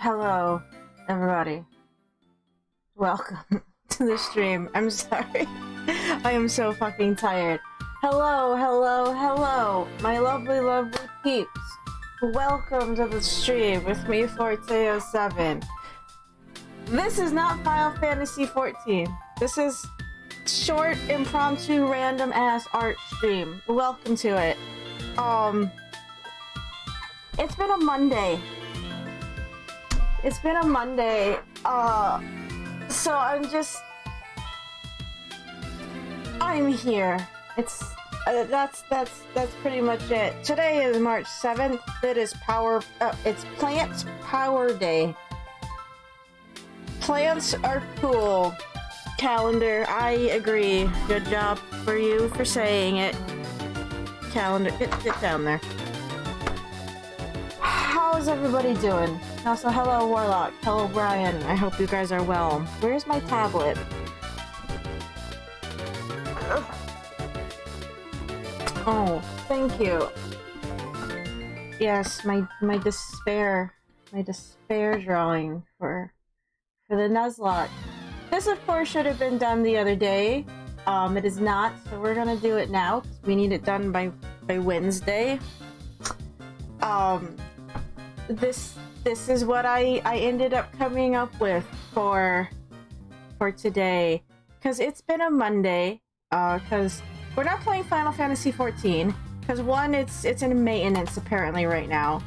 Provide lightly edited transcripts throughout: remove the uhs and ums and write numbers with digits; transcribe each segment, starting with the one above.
Hello, everybody. Welcome to the stream. I'm sorry. I am so fucking tired. Hello, hello, hello, my lovely, lovely peeps. Welcome to the stream with me, Forte07. This is not Final Fantasy XIV. This is short, impromptu, random-ass art stream. Welcome to it. It's been a Monday. So I'm here. That's pretty much it. Today is March 7th. It is it's Plant Power Day. Plants are cool. Calendar, I agree. Good job for you for saying it. Calendar, get down there. How's everybody doing? Also, hello Warlock, hello Brian, I hope you guys are well. Where's my tablet? Oh, thank you. Yes, my despair drawing for the Nuzlocke. This of course should have been done the other day. It is not, so we're gonna do it now, because we need it done by Wednesday. This is what I ended up coming up with for today, because it's been a Monday, because we're not playing Final Fantasy XIV, because one, it's in maintenance apparently right now.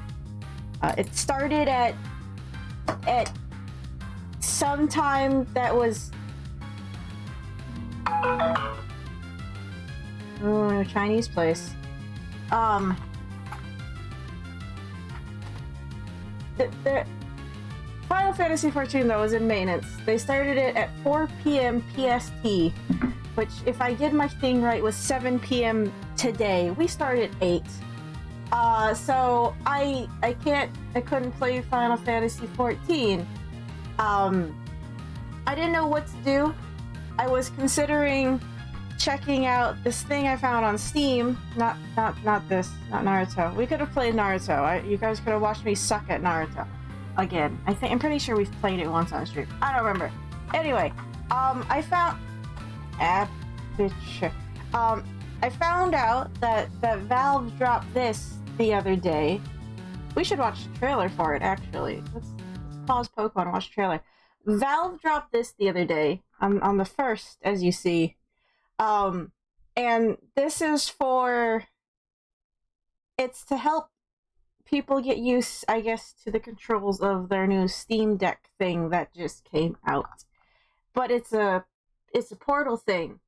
It started at some time that was a Chinese place. The Final Fantasy XIV though was in maintenance. They started it at 4 p.m. PST, which, if I did my thing right, was 7 p.m. today. We started at 8. So I couldn't play Final Fantasy XIV. I didn't know what to do. I was considering checking out this thing I found on Steam. Not Naruto. We could have played Naruto. You guys could have watched me suck at Naruto again. I'm pretty sure we've played it once on stream. I don't remember. Anyway, I found I found out that Valve dropped this the other day. We should watch the trailer for it, actually. Let's pause Pokemon and watch the trailer. Valve dropped this the other day on the 1st, as you see. And this is it's to help people get used, I guess, to the controls of their new Steam Deck thing that just came out. But it's a Portal thing.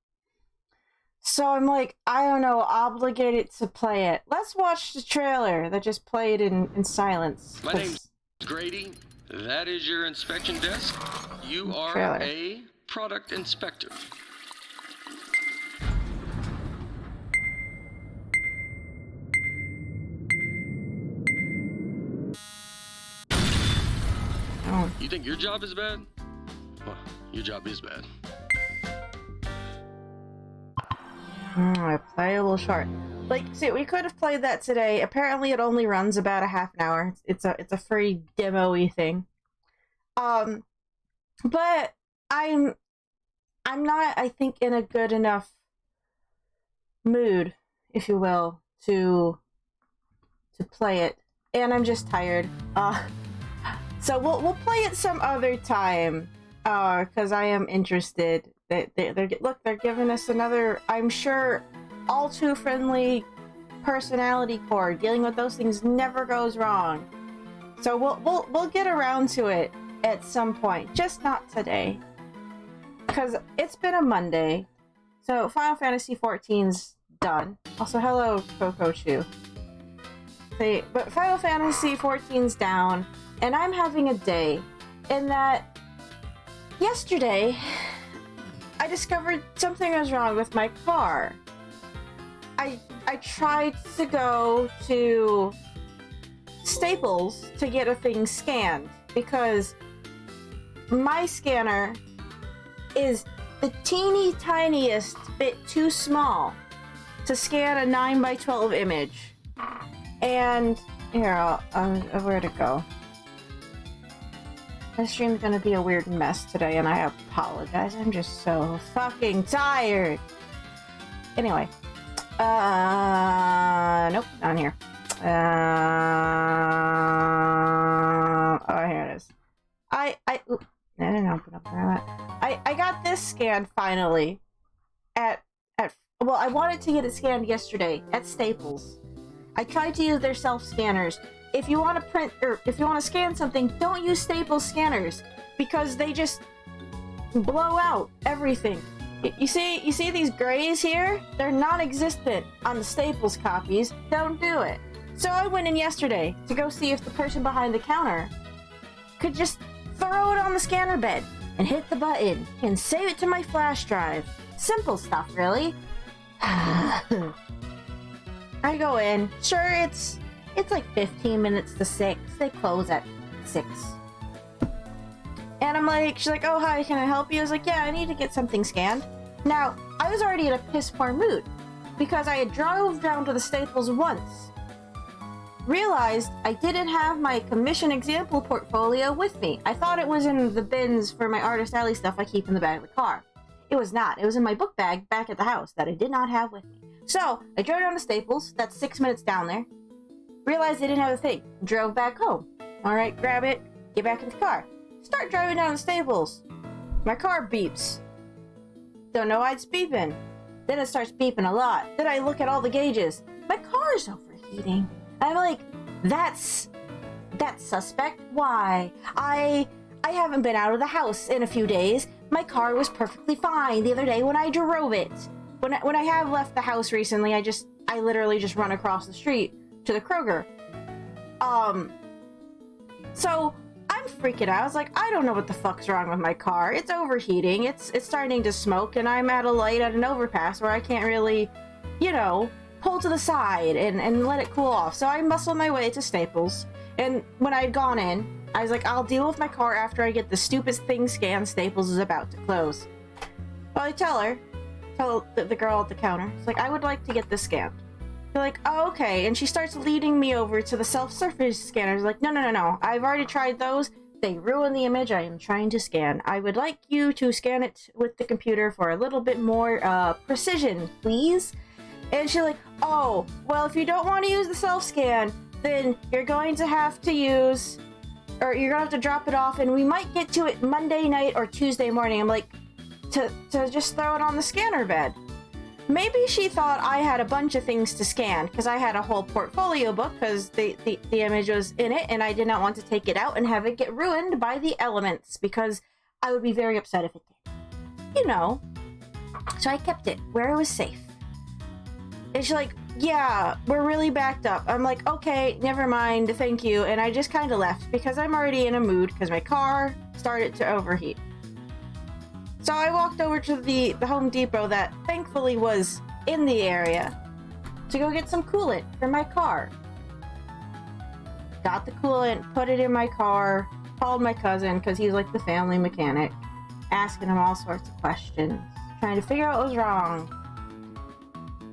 So I'm like, I don't know, obligated to play it. Let's watch the trailer that just played in silence. My name's Grady. That is your inspection desk. You are Trailer. a product inspector. Oh. You think your job is bad? Well, your job is bad. I play a little short. Like, see, we could have played that today. Apparently, it only runs about a half an hour. It's a free demo-y thing. But I'm not, I think, in a good enough mood, if you will, to play it, and I'm just tired. So we'll play it some other time, because I am interested. They're giving us another, I'm sure, all too friendly personality core. Dealing with those things never goes wrong. So we'll get around to it at some point, just not today, because it's been a Monday. So Final Fantasy XIV's done. Also, hello Coco Chu. But Final Fantasy XIV's down. And I'm having a day in that yesterday I discovered something was wrong with my car. I tried to go to Staples to get a thing scanned because my scanner is the teeny tiniest bit too small to scan a 9x12 image. And here, where'd it go? This stream's gonna be a weird mess today, and I apologize. I'm just so fucking tired. Anyway. Nope, not in here. Oh, here it is. I didn't open up that. I got this scanned finally well, I wanted to get it scanned yesterday at Staples. I tried to use their self-scanners. If you want to print, or if you want to scan something, don't use Staples scanners, because they just blow out everything. You see these grays here? They're non-existent on the Staples copies. Don't do it. So I went in yesterday to go see if the person behind the counter could just throw it on the scanner bed and hit the button and save it to my flash drive. Simple stuff, really. I go in. Sure, it's like 15 minutes to 6. They close at 6. And I'm like, she's like, oh, hi, can I help you? I was like, yeah, I need to get something scanned. Now, I was already in a piss poor mood because I had drove down to the Staples once. Realized I didn't have my commission example portfolio with me. I thought it was in the bins for my Artist Alley stuff I keep in the back of the car. It was not. It was in my book bag back at the house that I did not have with me. So, I drove down to Staples. That's 6 minutes down there. Realized I didn't have a thing. Drove back home. Alright, grab it, get back in the car. Start driving down to Staples. My car beeps. Don't know why it's beeping. Then it starts beeping a lot. Then I look at all the gauges. My car's overheating. I'm like, that's suspect. Why? I haven't been out of the house in a few days. My car was perfectly fine the other day when I drove it. When I have left the house recently, I literally just run across the street to the Kroger. So I'm freaking out. I was like, I don't know what the fuck's wrong with my car. It's overheating. It's starting to smoke, and I'm at a light at an overpass where I can't really, pull to the side and let it cool off. So I muscled my way to Staples, and when I'd gone in, I was like, I'll deal with my car after I get the stupid thing scanned. Staples is about to close. Well, I tell the girl at the counter, it's like, I would like to get this scanned. They're like, oh, okay. And she starts leading me over to the self-surface scanners. Like, no. I've already tried those. They ruin the image I am trying to scan. I would like you to scan it with the computer for a little bit more precision, please. And she's like, oh, well, if you don't want to use the self-scan, then you're going to have to use, or you're going to have to drop it off, and we might get to it Monday night or Tuesday morning. I'm like, to just throw it on the scanner bed. Maybe she thought I had a bunch of things to scan, because I had a whole portfolio book, because the image was in it, and I did not want to take it out and have it get ruined by the elements, because I would be very upset if it did. So I kept it where it was safe. And she's like, yeah, we're really backed up. I'm like, okay, never mind, thank you. And I just kind of left, because I'm already in a mood, because my car started to overheat. So I walked over to the Home Depot that thankfully was in the area to go get some coolant for my car. Got the coolant, put it in my car, called my cousin, because he's like the family mechanic, asking him all sorts of questions, trying to figure out what was wrong.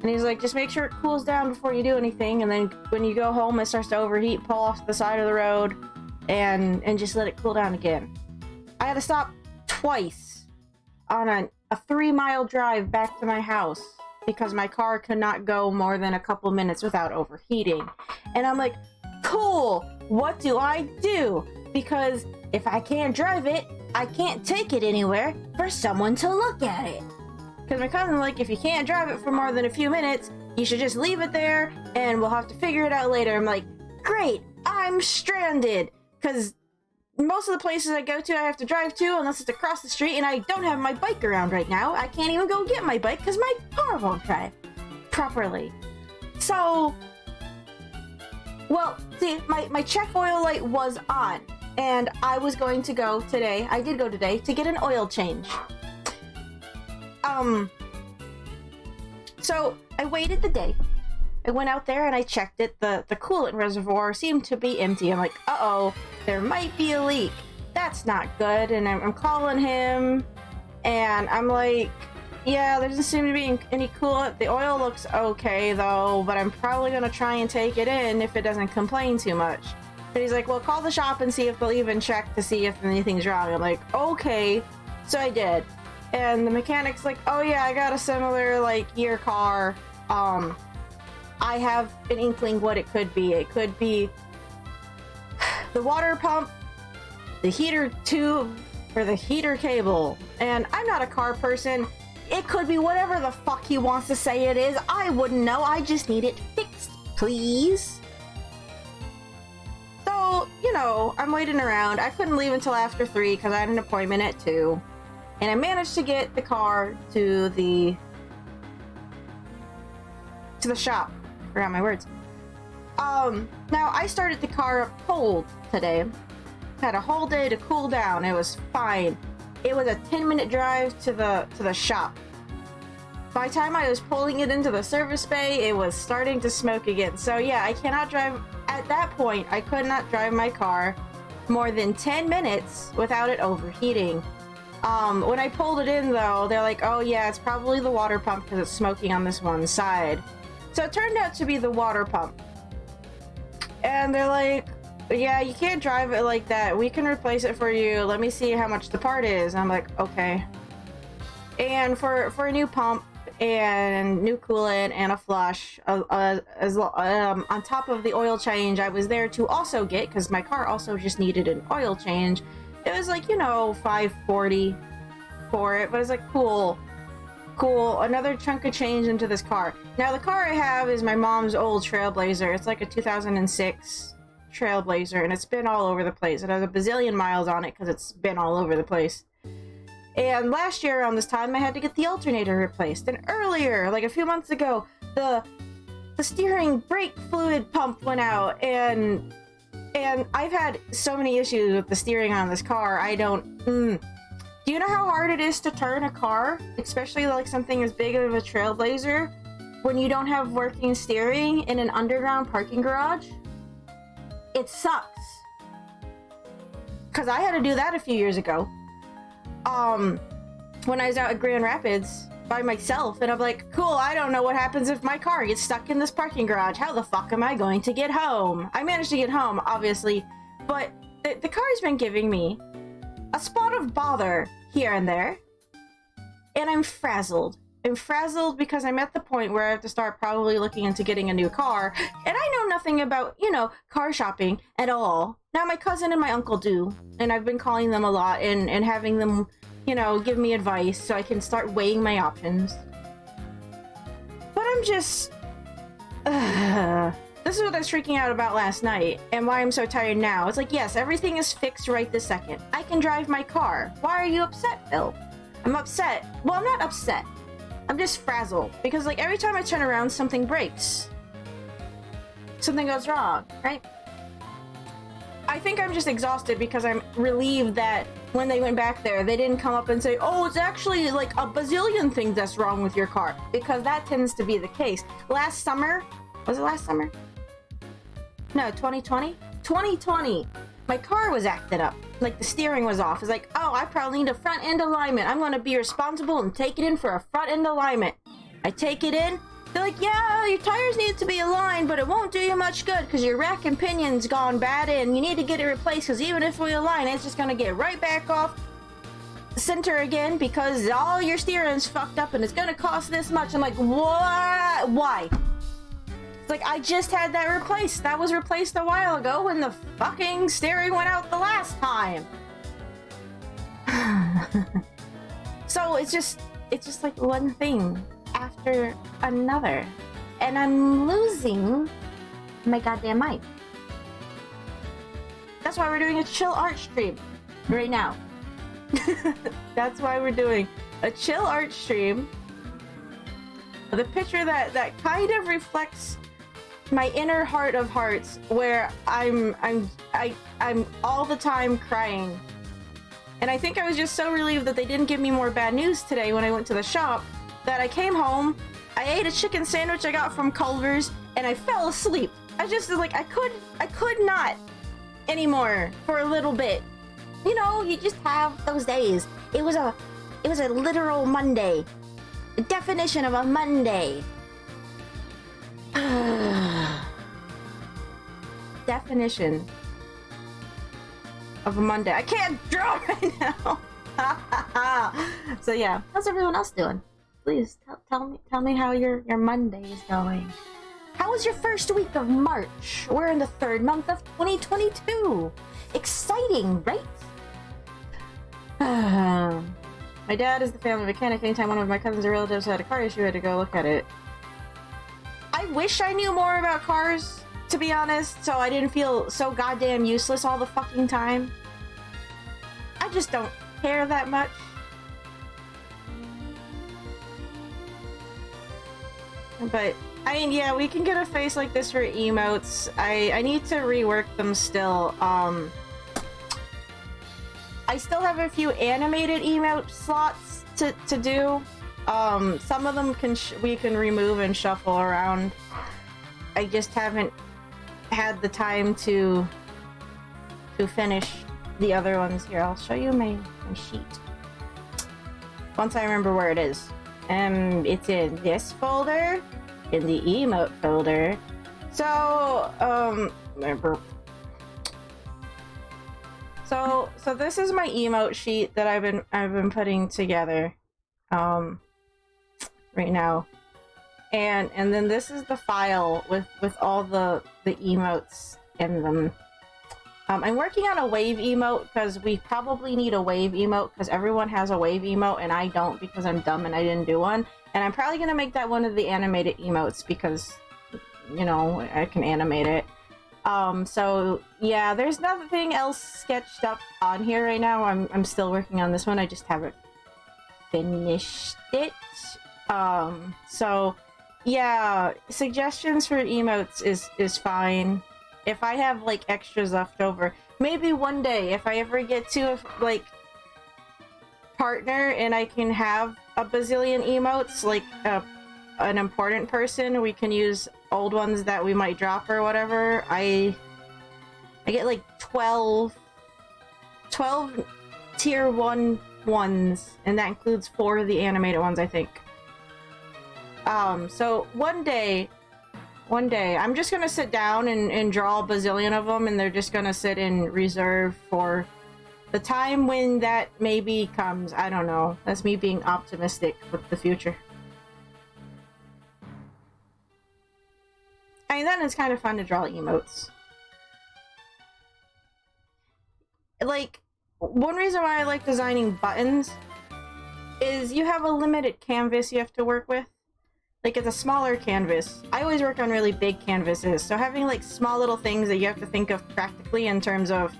And he's like, just make sure it cools down before you do anything, and then when you go home it starts to overheat, pull off the side of the road and just let it cool down again. I had to stop twice on a 3-mile drive back to my house because my car could not go more than a couple minutes without overheating. And I'm like, cool, what do I do? Because if I can't drive it, I can't take it anywhere for someone to look at it. Because my cousin's like, if you can't drive it for more than a few minutes, you should just leave it there and we'll have to figure it out later. I'm like, great, I'm stranded. Because most of the places I go to, I have to drive to unless it's across the street, and I don't have my bike around right now. I can't even go get my bike because my car won't drive properly. So, well, see, my check oil light was on, and I was going to go today, I did go today, to get an oil change. So I waited the day. I went out there and I checked it. The coolant reservoir seemed to be empty. I'm like, uh-oh, there might be a leak. That's not good. And I'm calling him, and I'm like, yeah, there doesn't seem to be any coolant. The oil looks okay, though, but I'm probably going to try and take it in if it doesn't complain too much. And he's like, well, call the shop and see if they'll even check to see if anything's wrong. I'm like, okay. So I did. And the mechanic's like, oh yeah, I got a similar, like, year car. I have an inkling what it could be. It could be the water pump, the heater tube, or the heater cable. And I'm not a car person. It could be whatever the fuck he wants to say it is. I wouldn't know. I just need it fixed, please. So, you know, I'm waiting around. I couldn't leave until after 3 because I had an appointment at 2. And I managed to get the car to the shop. I forgot my words. Now I started the car up cold today. Had a whole day to cool down. It was fine. It was a 10-minute drive to the shop. By the time I was pulling it into the service bay, it was starting to smoke again. So yeah, I cannot drive. At that point, I could not drive my car more than 10 minutes without it overheating. When I pulled it in though, they're like, oh yeah, it's probably the water pump because it's smoking on this one side. So it turned out to be the water pump. And they're like, yeah, you can't drive it like that. We can replace it for you. Let me see how much the part is. I'm like, okay. And for a new pump and new coolant and a flush, on top of the oil change I was there to also get, because my car also just needed an oil change. It was like, you know, $540 for it, but it's like, cool, another chunk of change into this car. Now the car I have is my mom's old Trailblazer. It's like a 2006 Trailblazer, and it's been all over the place. It has a bazillion miles on it because it's been all over the place. And last year around this time I had to get the alternator replaced, and earlier, like a few months ago, the steering brake fluid pump went out, and I've had so many issues with the steering on this car. I don't Do you know how hard it is to turn a car, especially like something as big of a Trailblazer, when you don't have working steering in an underground parking garage? It sucks. Because I had to do that a few years ago. When I was out at Grand Rapids by myself, and I'm like, cool, I don't know what happens if my car gets stuck in this parking garage. How the fuck am I going to get home? I managed to get home, obviously, but the car's been giving me a spot of bother here and there, and I'm frazzled. I'm frazzled because I'm at the point where I have to start probably looking into getting a new car, and I know nothing about, you know, car shopping at all. Now my cousin and my uncle do, and I've been calling them a lot and having them, you know, give me advice so I can start weighing my options. But I'm just... This is what I was freaking out about last night, and why I'm so tired now. It's like, yes, everything is fixed right this second. I can drive my car. Why are you upset, Phil? I'm upset. Well, I'm not upset. I'm just frazzled, because like every time I turn around, something breaks. Something goes wrong, right? I think I'm just exhausted because I'm relieved that when they went back there, they didn't come up and say, oh, it's actually like a bazillion things that's wrong with your car, because that tends to be the case. Last summer, was it last summer? No, 2020? 2020! My car was acted up. Like, the steering was off. It's like, oh, I probably need a front end alignment. I'm gonna be responsible and take it in for a front end alignment. I take it in. They're like, yeah, your tires need to be aligned, but it won't do you much good because your rack and pinion's gone bad and you need to get it replaced, because even if we align, it's just gonna get right back off center again because all your steering's fucked up and it's gonna cost this much. I'm like, what? Why? It's like, I just had that replaced. That was replaced a while ago when the fucking steering went out the last time. So it's just like one thing after another, and I'm losing my goddamn mind. That's why we're doing a chill art stream right now. That's why we're doing a chill art stream with a picture that kind of reflects my inner heart of hearts, where I'm all the time crying. And I think I was just so relieved that they didn't give me more bad news today when I went to the shop, that I came home, I ate a chicken sandwich I got from Culver's, and I fell asleep. I just was like, I could not anymore for a little bit. You know, you just have those days. It was a literal Monday. The definition of a Monday. Definition of a Monday. I can't draw right now. So yeah, how's everyone else doing? Please tell me how your Monday is going. How was your first week of March? We're in the third month of 2022. Exciting, right? My dad is the family mechanic. Anytime one of my cousins or relatives had a car issue, I had to go look at it. I wish I knew more about cars, to be honest, so I didn't feel so goddamn useless all the fucking time. I just don't care that much. But, I mean, yeah, we can get a face like this for emotes. I need to rework them still. I still have a few animated emote slots to do. Some of them we can remove and shuffle around. I just haven't had the time to finish the other ones. Here, I'll show you my sheet once I remember where it is. It's in this folder, in the emote folder. So, So this is my emote sheet that I've been putting together, right now, and then this is the file with all the emotes in them. I'm working on a wave emote because we probably need a wave emote because everyone has a wave emote and I don't because I'm dumb and I didn't do one. And I'm probably gonna make that one of the animated emotes because, you know, I can animate it. So yeah, there's nothing else sketched up on here right now. I'm still working on this one. I just haven't finished it. So yeah, suggestions for emotes is fine. If I have like extras left over, maybe one day if I ever get to like partner and I can have a bazillion emotes, like an important person, we can use old ones that we might drop or whatever. I get like 12 tier 1 ones, and that includes 4 of the animated ones, I think. So one day I'm just gonna sit down and draw a bazillion of them, and they're just gonna sit in reserve for the time when that maybe comes. I don't know. That's me being optimistic with the future. I mean, then it's kind of fun to draw emotes. Like, one reason why I like designing buttons is you have a limited canvas you have to work with. Like, it's a smaller canvas. I always work on really big canvases, so having like small little things that you have to think of practically in terms of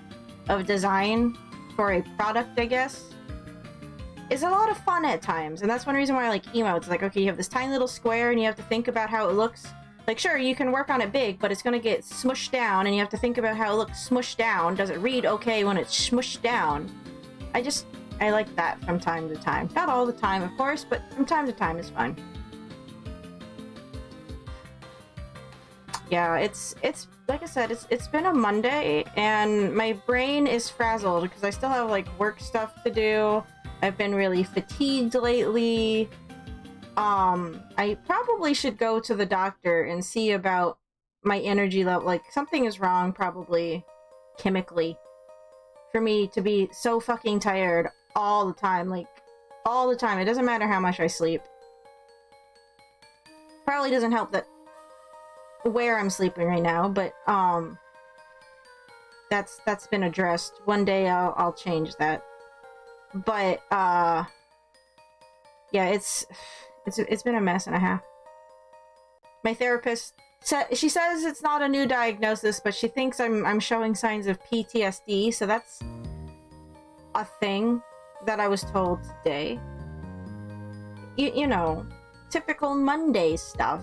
design for a product, I guess, is a lot of fun at times. And that's one reason why I like emotes. Like, okay, you have this tiny little square and you have to think about how it looks. Like, sure, you can work on it big, but it's gonna get smushed down, and you have to think about how it looks smushed down. Does it read okay when it's smushed down? I like that from time to time. Not all the time, of course, but from time to time is fun. Yeah, it's like I said, it's been a Monday, and my brain is frazzled because I still have like work stuff to do. I've been really fatigued lately. I probably should go to the doctor and see about my energy level. Like, something is wrong, probably chemically, for me to be so fucking tired all the time. Like, all the time. It doesn't matter how much I sleep. Probably doesn't help that where I'm sleeping right now, but that's been addressed. One day I'll change that. But yeah, it's been a mess and a half. My therapist she says it's not a new diagnosis, but she thinks I'm showing signs of PTSD, so that's a thing that I was told today. You know, typical Monday stuff.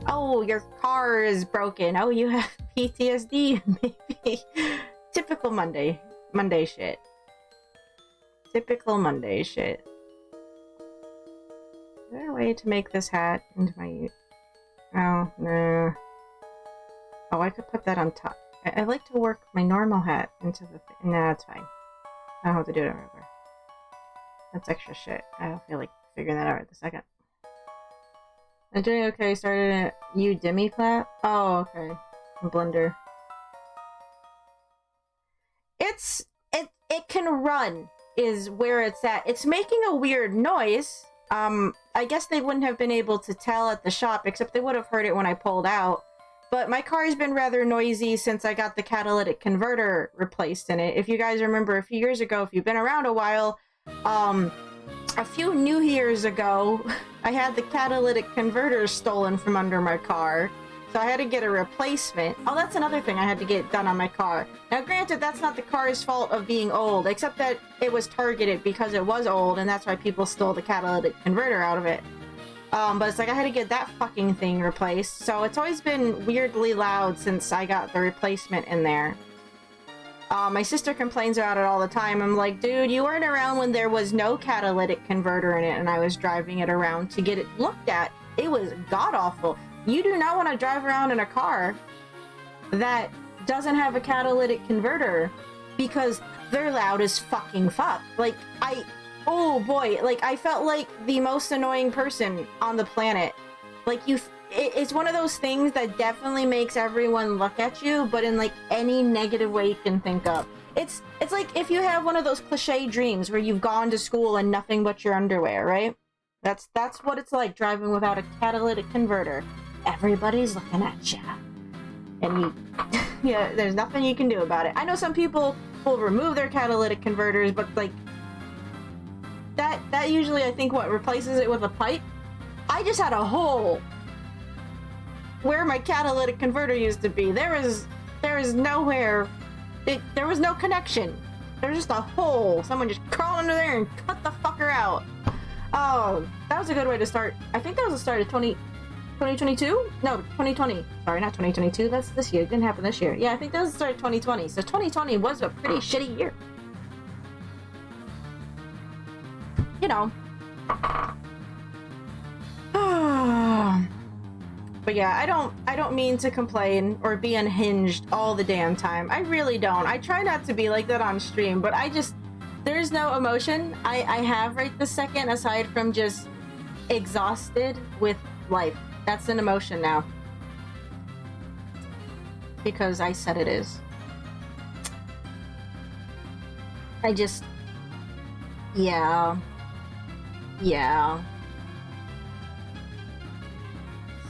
Oh, your car is broken. Oh, you have PTSD, maybe. Typical Monday shit. Typical Monday shit. Is there a way to make this hat into my... Oh, no. Oh, I could put that on top. I like to work my normal hat into the thing. Nah, it's fine. I don't have to do it everywhere. That's extra shit. I don't feel like figuring that out right this second. I'm doing okay. Started a Udemy class. Oh, okay. Blender. It's it can run is where it's at. It's making a weird noise. I guess they wouldn't have been able to tell at the shop, except they would have heard it when I pulled out. But my car has been rather noisy since I got the catalytic converter replaced in it. If you guys remember a few years ago, if you've been around a while, a few New Year's ago, I had the catalytic converter stolen from under my car. So I had to get a replacement. Oh, that's another thing I had to get done on my car. Now, granted, that's not the car's fault of being old, except that it was targeted because it was old, and that's why people stole the catalytic converter out of it. But it's like I had to get that fucking thing replaced. So it's always been weirdly loud since I got the replacement in there. My sister complains about it all the time. I'm like, dude, you weren't around when there was no catalytic converter in it and I was driving it around to get it looked at. It was god-awful. You do not want to drive around in a car that doesn't have a catalytic converter because they're loud as fucking fuck. Like, oh boy, like, I felt like the most annoying person on the planet. Like, it's one of those things that definitely makes everyone look at you, but in, like, any negative way you can think of. It's like if you have one of those cliche dreams where you've gone to school and nothing but your underwear, right? That's what it's like driving without a catalytic converter. Everybody's looking at you. And you, yeah, there's nothing you can do about it. I know some people will remove their catalytic converters, but, like, that usually, I think, what replaces it with a pipe. I just had a hole where my catalytic converter used to be. There is nowhere. There was no connection. There's just a hole. Someone just crawled under there and cut the fucker out. Oh, that was a good way to start. I think that was the start of 2022? No, 2020. Sorry, not 2022. That's this year. It didn't happen this year. Yeah, I think that was the start of 2020. So 2020 was a pretty shitty year. You know. But yeah, I don't mean to complain or be unhinged all the damn time. I really don't. I try not to be like that on stream, but there's no emotion I have right this second aside from just exhausted with life. That's an emotion now. Because I said it is. Yeah.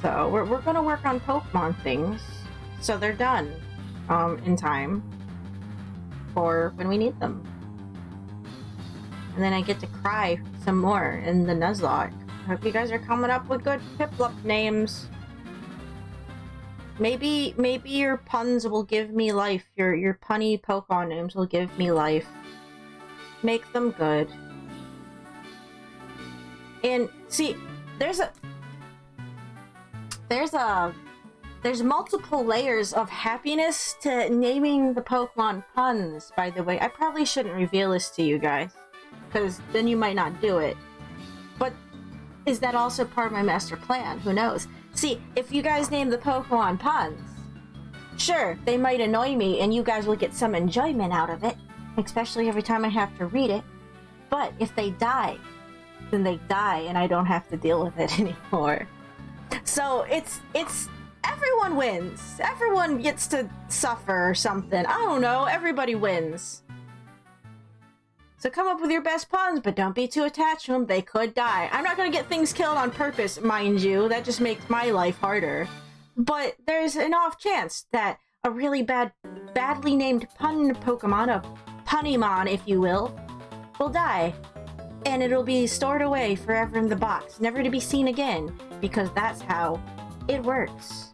So we're gonna work on Pokemon things so they're done in time for when we need them. And then I get to cry some more in the Nuzlocke. Hope you guys are coming up with good Piplup names. Maybe your puns will give me life. Your punny Pokemon names will give me life. Make them good. And see, there's multiple layers of happiness to naming the Pokemon puns, by the way. I probably shouldn't reveal this to you guys, because then you might not do it. But is that also part of my master plan? Who knows? See, if you guys name the Pokemon puns, sure, they might annoy me and you guys will get some enjoyment out of it, especially every time I have to read it. But if they die, then they die and I don't have to deal with it anymore. So it's everyone wins. Everyone gets to suffer or something. I don't know. Everybody wins. So come up with your best puns, but don't be too attached to them. They could die. I'm not gonna get things killed on purpose, mind you. That just makes my life harder. But there's an off chance that a really badly named pun Pokemon, a Punnymon, if you will die. And it'll be stored away forever in the box, never to be seen again, because that's how it works.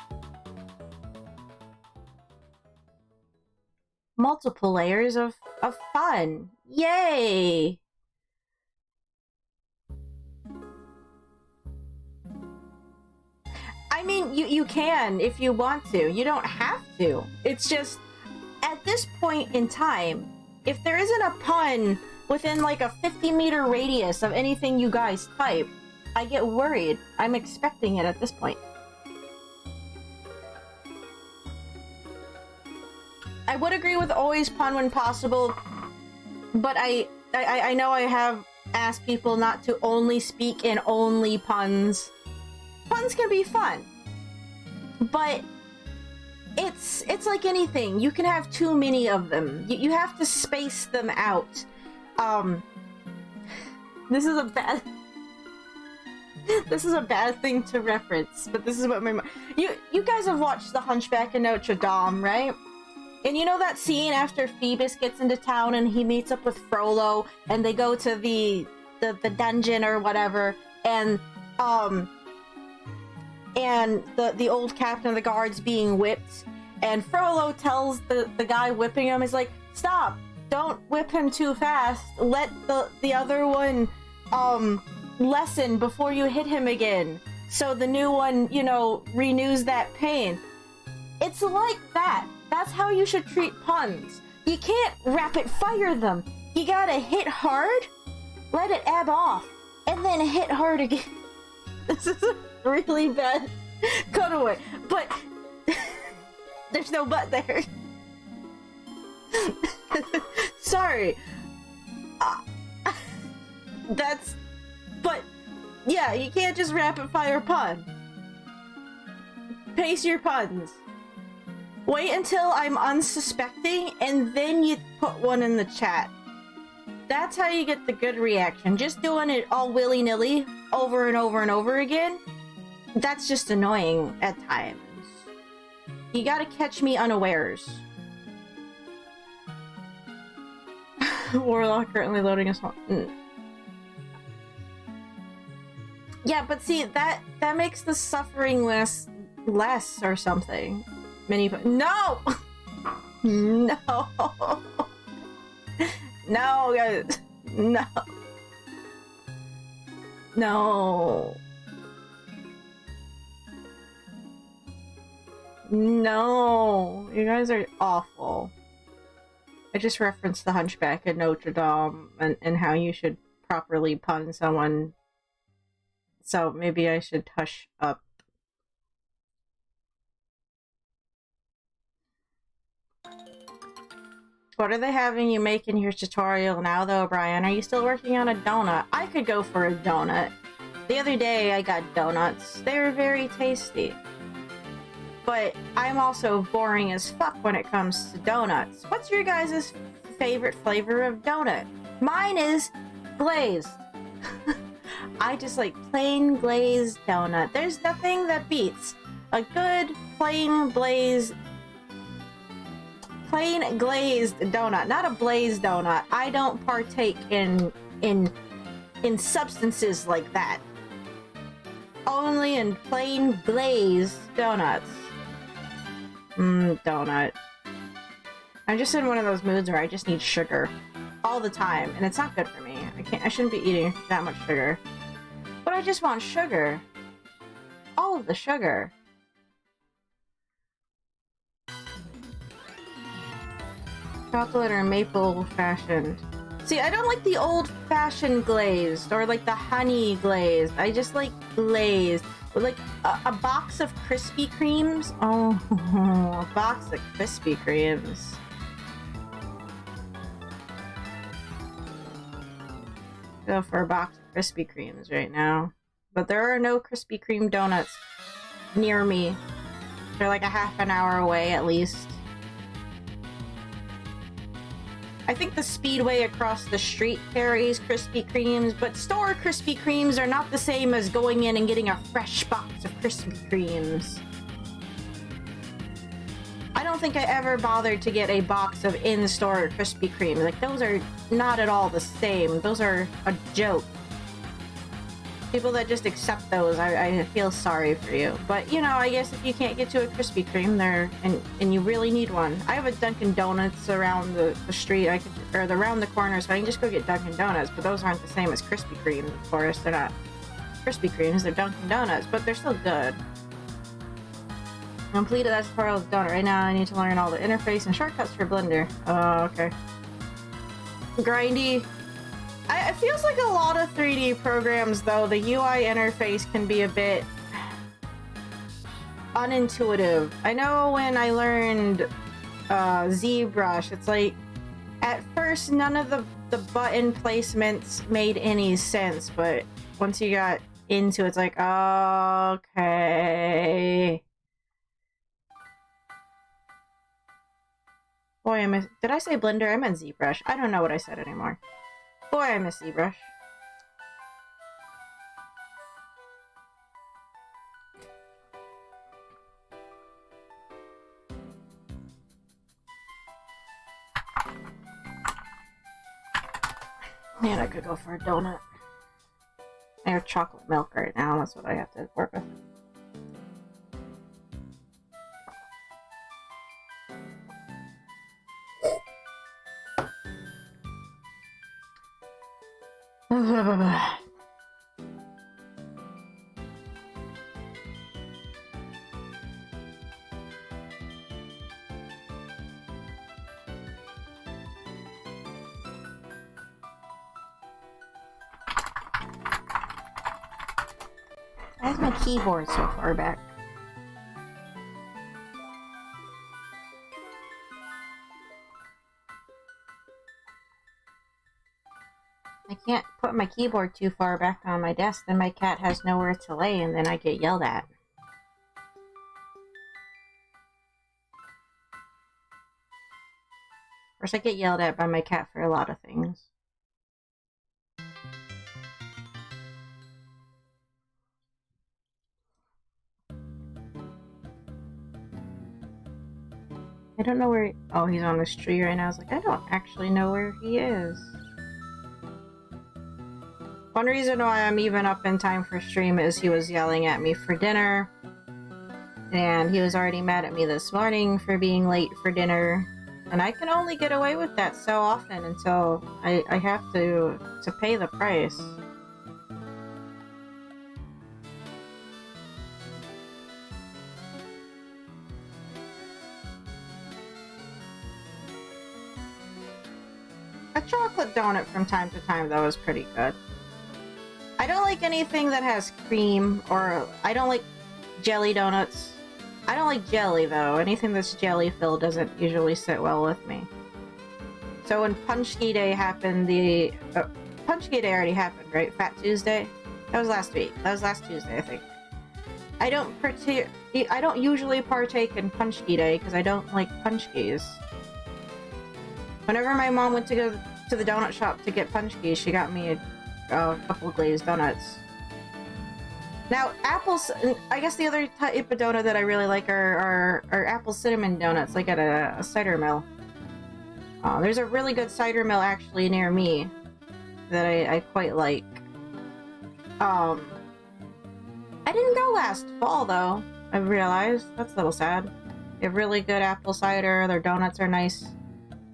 Multiple layers of fun. Yay! I mean, you can if you want to. You don't have to. It's just, at this point in time, if there isn't a pun within like a 50-meter radius of anything you guys type, I get worried. I'm expecting it at this point. I would agree with always pun when possible, but I know I have asked people not to only speak in only puns. Puns can be fun, but it's like anything. You can have too many of them. You have to space them out. This is a bad this is a bad thing to reference, but this is what my you guys have watched The Hunchback of Notre Dame, right? And you know that scene after Phoebus gets into town and he meets up with Frollo and they go to the dungeon or whatever, and the old captain of the guard's being whipped, and Frollo tells the guy whipping him, is like, stop, don't whip him too fast, let the other one lessen before you hit him again, so the new one, you know, renews that pain. It's like that. That's how you should treat puns. You can't rapid fire them. You gotta hit hard, let it ebb off, and then hit hard again. This is a really bad cutaway, but there's no but there. Sorry. But yeah, you can't just rapid fire pun. Pace your puns. Wait until I'm unsuspecting, and then you put one in the chat. That's how you get the good reaction. Just doing it all willy-nilly over and over and over again, that's just annoying at times. You gotta catch me unawares. Warlock currently loading a song. Yeah, but see, that makes the suffering less or something. No! No! No, guys. No. No. No. You guys are awful. I just referenced The Hunchback of Notre Dame and how you should properly pun someone. So maybe I should hush up. What are they having you make in your tutorial now, though, Brian? Are you still working on a donut? I could go for a donut. The other day, I got donuts. They were very tasty. But I'm also boring as fuck when it comes to donuts. What's your guys' favorite flavor of donut? Mine is glazed. I just like plain glazed donut. There's nothing that beats a good plain glazed donut, not a blazed donut. I don't partake in substances like that. Only in plain glazed donuts. Donut. I'm just in one of those moods where I just need sugar all the time, and it's not good for me. I shouldn't be eating that much sugar. But I just want sugar. All of the sugar. Chocolate or maple fashioned. See, I don't like the old-fashioned glazed or like the honey glazed. I just like glazed. With like a box of Krispy Kremes. Oh, a box of Krispy Kremes. Go for a box of Krispy Kremes right now. But there are no Krispy Kreme donuts near me. They're like a half an hour away at least. I think the Speedway across the street carries Krispy Kremes, but store Krispy Kremes are not the same as going in and getting a fresh box of Krispy Kremes. I don't think I ever bothered to get a box of in-store Krispy Kremes. Like, those are not at all the same. Those are a joke. People that just accept those, I feel sorry for you. But, you know, I guess if you can't get to a Krispy Kreme there, and you really need one. I have a Dunkin' Donuts around the street, or around the corner, so I can just go get Dunkin' Donuts, but those aren't the same as Krispy Kreme, of course. They're not Krispy Kremes, they're Dunkin' Donuts, but they're still good. Completed that tutorial with Donut. Right now I need to learn all the interface and shortcuts for Blender. Oh, okay. Grindy. It feels like a lot of 3D programs, though, the UI interface can be a bit unintuitive. I know when I learned ZBrush, it's like, at first none of the button placements made any sense, but once you got into it, it's like, okay. Boy, I miss... Did I say blender? I meant ZBrush. I don't know what I said anymore. Boy, I miss ZBrush. Man, I could go for a donut. I have chocolate milk right now. That's what I have to work with. Why is my keyboard so far back? I can't put my keyboard too far back on my desk, then my cat has nowhere to lay and then I get yelled at. Of course, I get yelled at by my cat for a lot of things. I don't know where he... Oh, he's on this tree right now. I was like, I don't actually know where he is. One reason why I'm even up in time for stream is he was yelling at me for dinner. And he was already mad at me this morning for being late for dinner. And I can only get away with that so often until I have to pay the price. A chocolate donut from time to time, though, is pretty good. I don't like anything that has cream, or I don't like jelly donuts. I don't like jelly, though. Anything that's jelly-filled doesn't usually sit well with me. So when Punchki Day happened, Punchki Day already happened, right? Fat Tuesday? That was last week. That was last Tuesday, I think. I don't usually partake in Punchki Day, because I don't like Punchkis. Whenever my mom went to go to the donut shop to get Punchkis, she got me a couple of glazed donuts. Now, apples... I guess the other type of donut that I really like are apple cinnamon donuts, like at a cider mill. There's a really good cider mill actually near me that I quite like. I didn't go last fall, though. I realized. That's a little sad. They have really good apple cider. Their donuts are nice.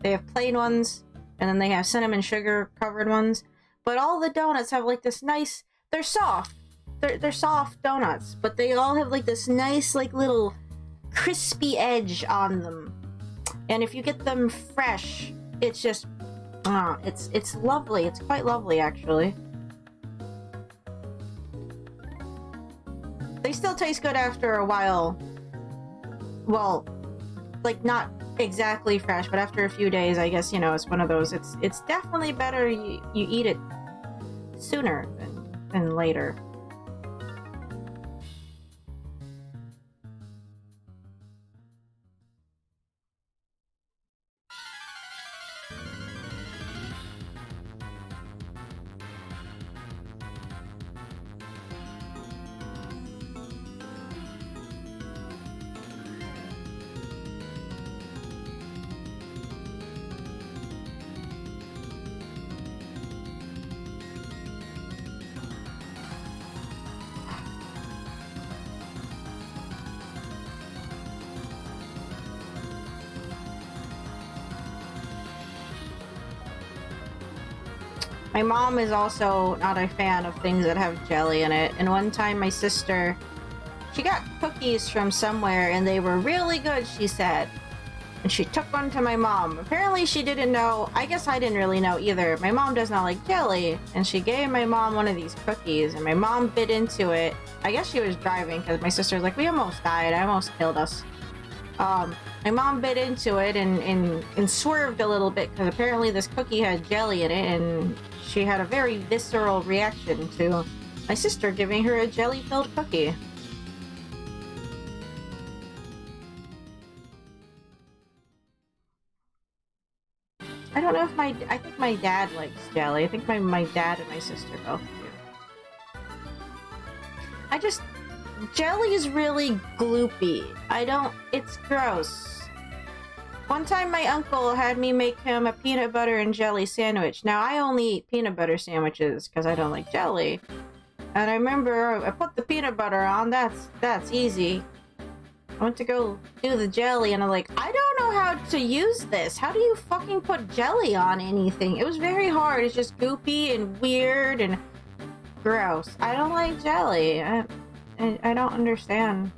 They have plain ones, and then they have cinnamon sugar covered ones. But all the donuts have like this nice... They're soft. They're soft donuts, but they all have like this nice like little crispy edge on them. And if you get them fresh, it's just... it's lovely. It's quite lovely, actually. They still taste good after a while. Well, like not exactly fresh, but after a few days, I guess, you know, it's one of those. It's definitely better you eat it sooner than later. My mom is also not a fan of things that have jelly in it, and one time my sister, she got cookies from somewhere and they were really good, she said. And she took one to my mom. Apparently she didn't know, I guess I didn't really know either. My mom does not like jelly, and she gave my mom one of these cookies, and my mom bit into it. I guess she was driving, because my sister was like, we almost died, I almost killed us. My mom bit into it and swerved a little bit, because apparently this cookie had jelly in it, and she had a very visceral reaction to my sister giving her a jelly-filled cookie. don't know if I think my dad likes jelly. I think my dad and my sister both do. Jelly is really gloopy. It's gross. One time my uncle had me make him a peanut butter and jelly sandwich. Now I only eat peanut butter sandwiches because I don't like jelly. And I remember I put the peanut butter on, that's easy. I went to go do the jelly and I'm like, I don't know how to use this. How do you fucking put jelly on anything? It was very hard. It's just goopy and weird and gross. I don't like jelly. I don't understand.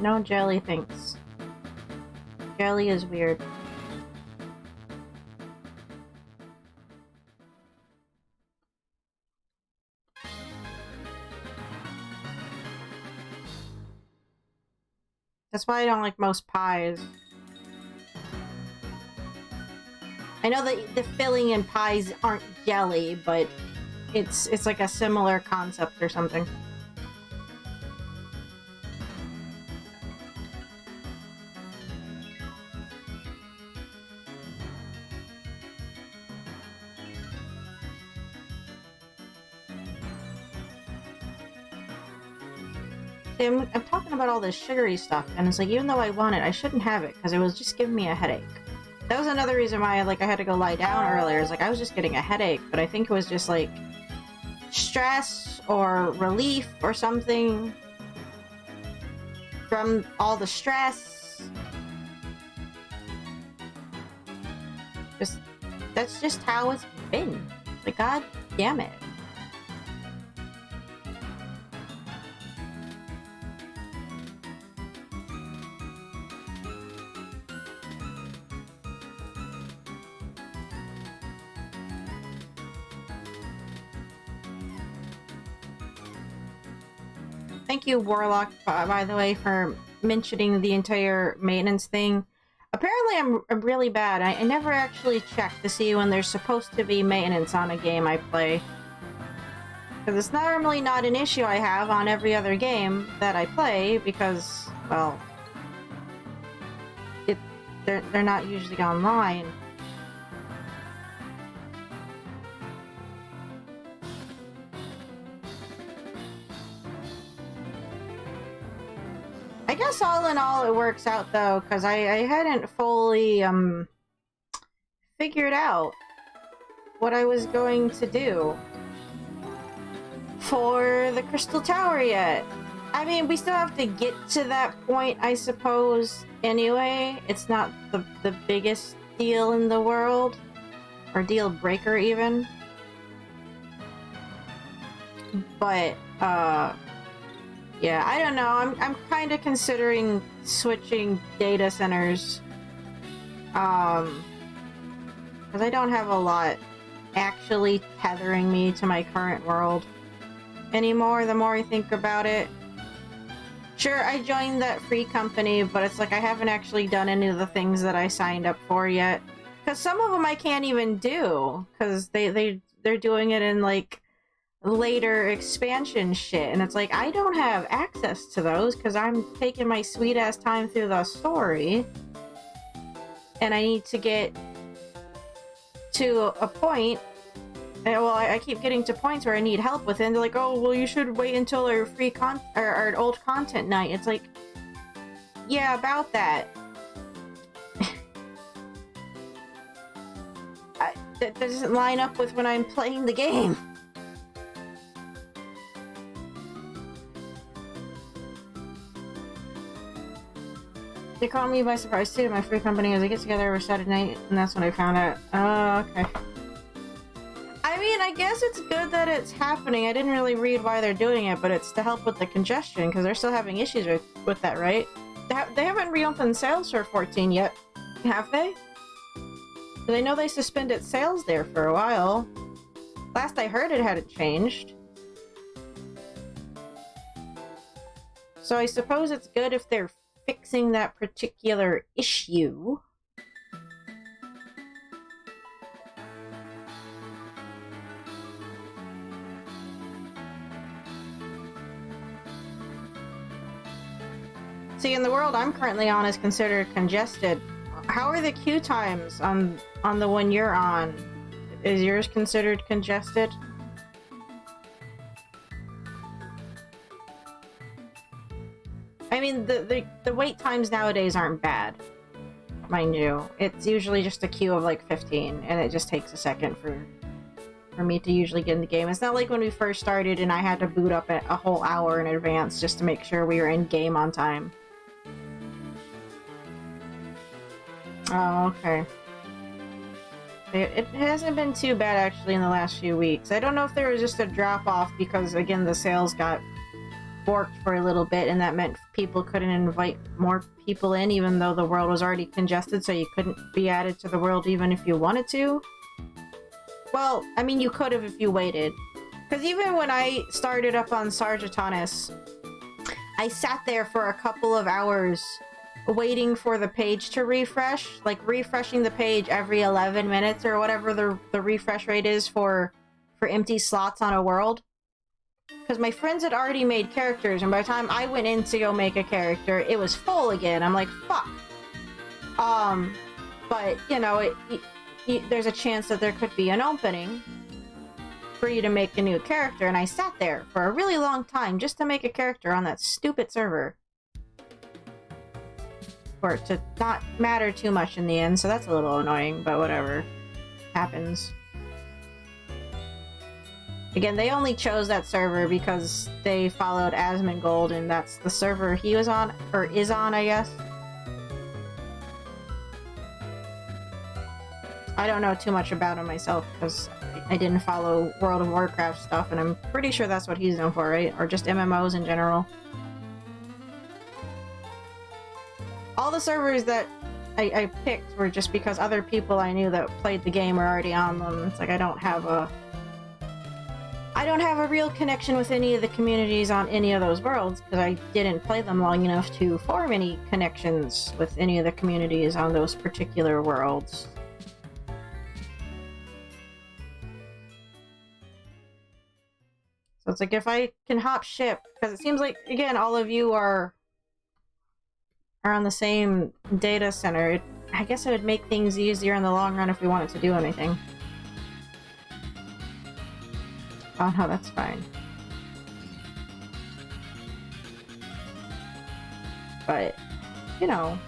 No jelly things. Jelly is weird. That's why I don't like most pies. I know that the filling in pies aren't jelly, but it's like a similar concept or something. I'm talking about all this sugary stuff, and it's like, even though I want it, I shouldn't have it, because it was just giving me a headache. That was another reason why I had to go lie down earlier. It's like, I was just getting a headache, but I think it was just, like, stress or relief or something from all the stress. That's just how it's been. Like, god damn it. Thank you, Warlock, by the way, for mentioning the entire maintenance thing. Apparently, I'm really bad. I never actually check to see when there's supposed to be maintenance on a game I play. Because it's normally not an issue I have on every other game that I play, because, well, they're not usually online. I guess all in all it works out though, because I hadn't fully figured out what I was going to do for the Crystal Tower yet. I mean, we still have to get to that point, I suppose, anyway. It's not the biggest deal in the world, or deal breaker even. But, yeah, I don't know. I'm kind of considering switching data centers. Because I don't have a lot actually tethering me to my current world anymore, the more I think about it. Sure, I joined that free company, but it's like I haven't actually done any of the things that I signed up for yet. Because some of them I can't even do, because they're doing it in, like, later expansion shit, and it's like, I don't have access to those because I'm taking my sweet ass time through the story, and I need to get to a point, and well, I keep getting to points where I need help with it, and they're like, oh, well, you should wait until our free our old content night. It's like, yeah, about that. That doesn't line up with when I'm playing the game. They caught me by surprise too. My free company was a get together every Saturday night, and that's when I found out. Oh, okay. I mean, I guess it's good that it's happening. I didn't really read why they're doing it, but it's to help with the congestion, because they're still having issues with that, right? They haven't reopened sales for 14 yet, have they? But I know they suspended sales there for a while. Last I heard, it hadn't changed. So I suppose it's good if they're fixing that particular issue. See, in the world I'm currently on is considered congested. how are the queue times on the one you're on? Is yours considered congested? I mean, the wait times nowadays aren't bad, mind you. It's usually just a queue of like 15, and it just takes a second for me to usually get in the game. It's not like when we first started and I had to boot up a whole hour in advance just to make sure we were in game on time. Oh, okay. It hasn't been too bad actually in the last few weeks. I don't know if there was just a drop-off because, again, the sales got forked for a little bit, and that meant people couldn't invite more people in even though the world was already congested, so you couldn't be added to the world even if you wanted to. Well, I mean, you could have if you waited. Because even when I started up on Sargatanis, I sat there for a couple of hours waiting for the page to refresh, like refreshing the page every 11 minutes or whatever the refresh rate is for empty slots on a world. Because my friends had already made characters, and by the time I went in to go make a character, it was full again. I'm like, fuck. But, you know, there's a chance that there could be an opening for you to make a new character, and I sat there for a really long time just to make a character on that stupid server. For it to not matter too much in the end, so that's a little annoying, but whatever. Happens. Again, they only chose that server because they followed Asmongold, and that's the server he was on, or is on, I guess. I don't know too much about him myself, because I didn't follow World of Warcraft stuff, and I'm pretty sure that's what he's known for, right? Or just MMOs in general. All the servers that I picked were just because other people I knew that played the game were already on them. It's like I don't have a real connection with any of the communities on any of those worlds because I didn't play them long enough to form any connections with any of the communities on those particular worlds. So it's like if I can hop ship, because it seems like, again, all of you are on the same data center. I guess it would make things easier in the long run if we wanted to do anything. Oh no, that's fine. But, you know.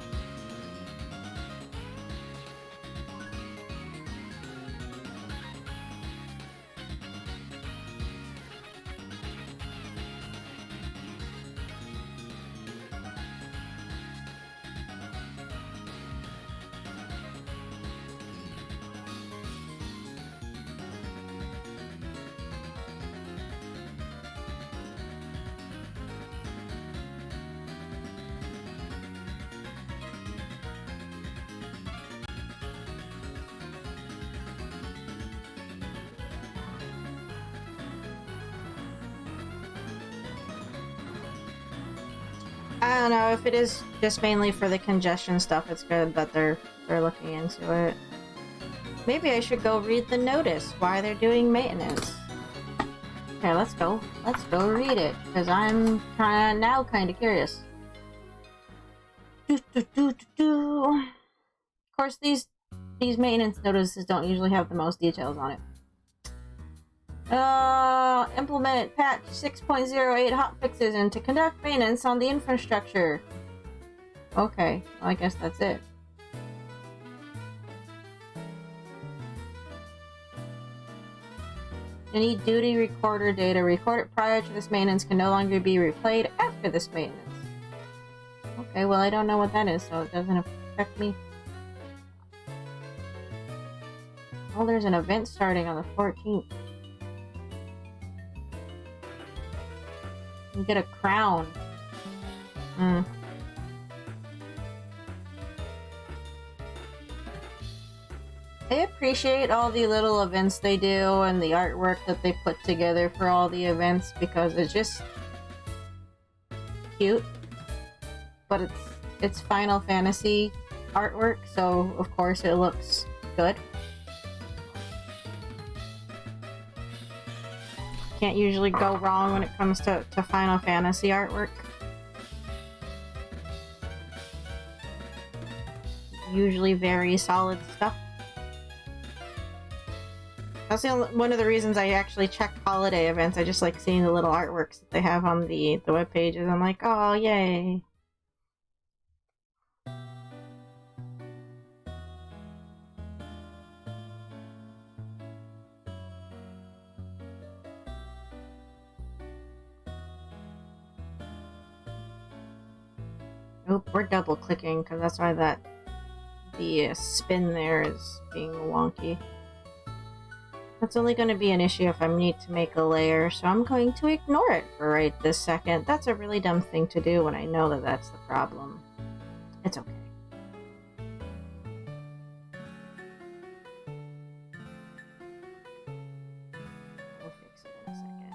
I don't know, if it is just mainly for the congestion stuff, it's good that they're looking into it. Maybe I should go read the notice why they're doing maintenance. Okay, let's go. Let's go read it, because I'm kind of curious. Of course, these maintenance notices don't usually have the most details on it. Implement patch 6.08 hotfixes and to conduct maintenance on the infrastructure. Okay, well, I guess that's it. Any duty recorder data recorded prior to this maintenance can no longer be replayed after this maintenance. Okay, well, I don't know what that is, so it doesn't affect me. Oh, there's an event starting on the 14th. You get a crown. I appreciate all the little events they do and the artwork that they put together for all the events because it's just cute. But it's Final Fantasy artwork, so of course it looks good. Can't usually go wrong when it comes to Final Fantasy artwork. usually very solid stuff. That's one of the reasons I actually check holiday events. I just like seeing the little artworks that they have on the web pages. I'm like, oh, yay. Nope, we're double clicking because that's why the spin there is being wonky. That's only going to be an issue if I need to make a layer, so I'm going to ignore it for right this second. That's a really dumb thing to do when I know that that's the problem. It's okay. We'll fix it in a second.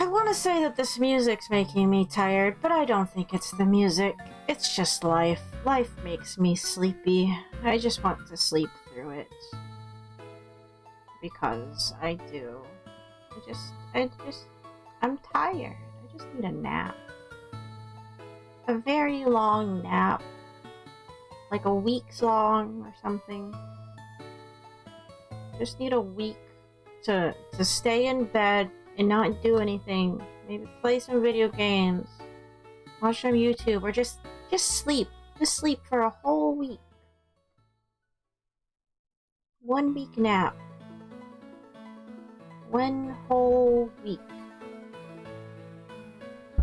I want to say that this music's making me tired, but I don't think it's the music. It's just life. Life makes me sleepy. I just want to sleep through it. Because I do. I'm tired. I just need a nap. A very long nap. Like a week's long or something. Just need a week to stay in bed and not do anything. Maybe play some video games, watch some YouTube, or just sleep. Just sleep for a whole week. 1 week nap. 1 whole week.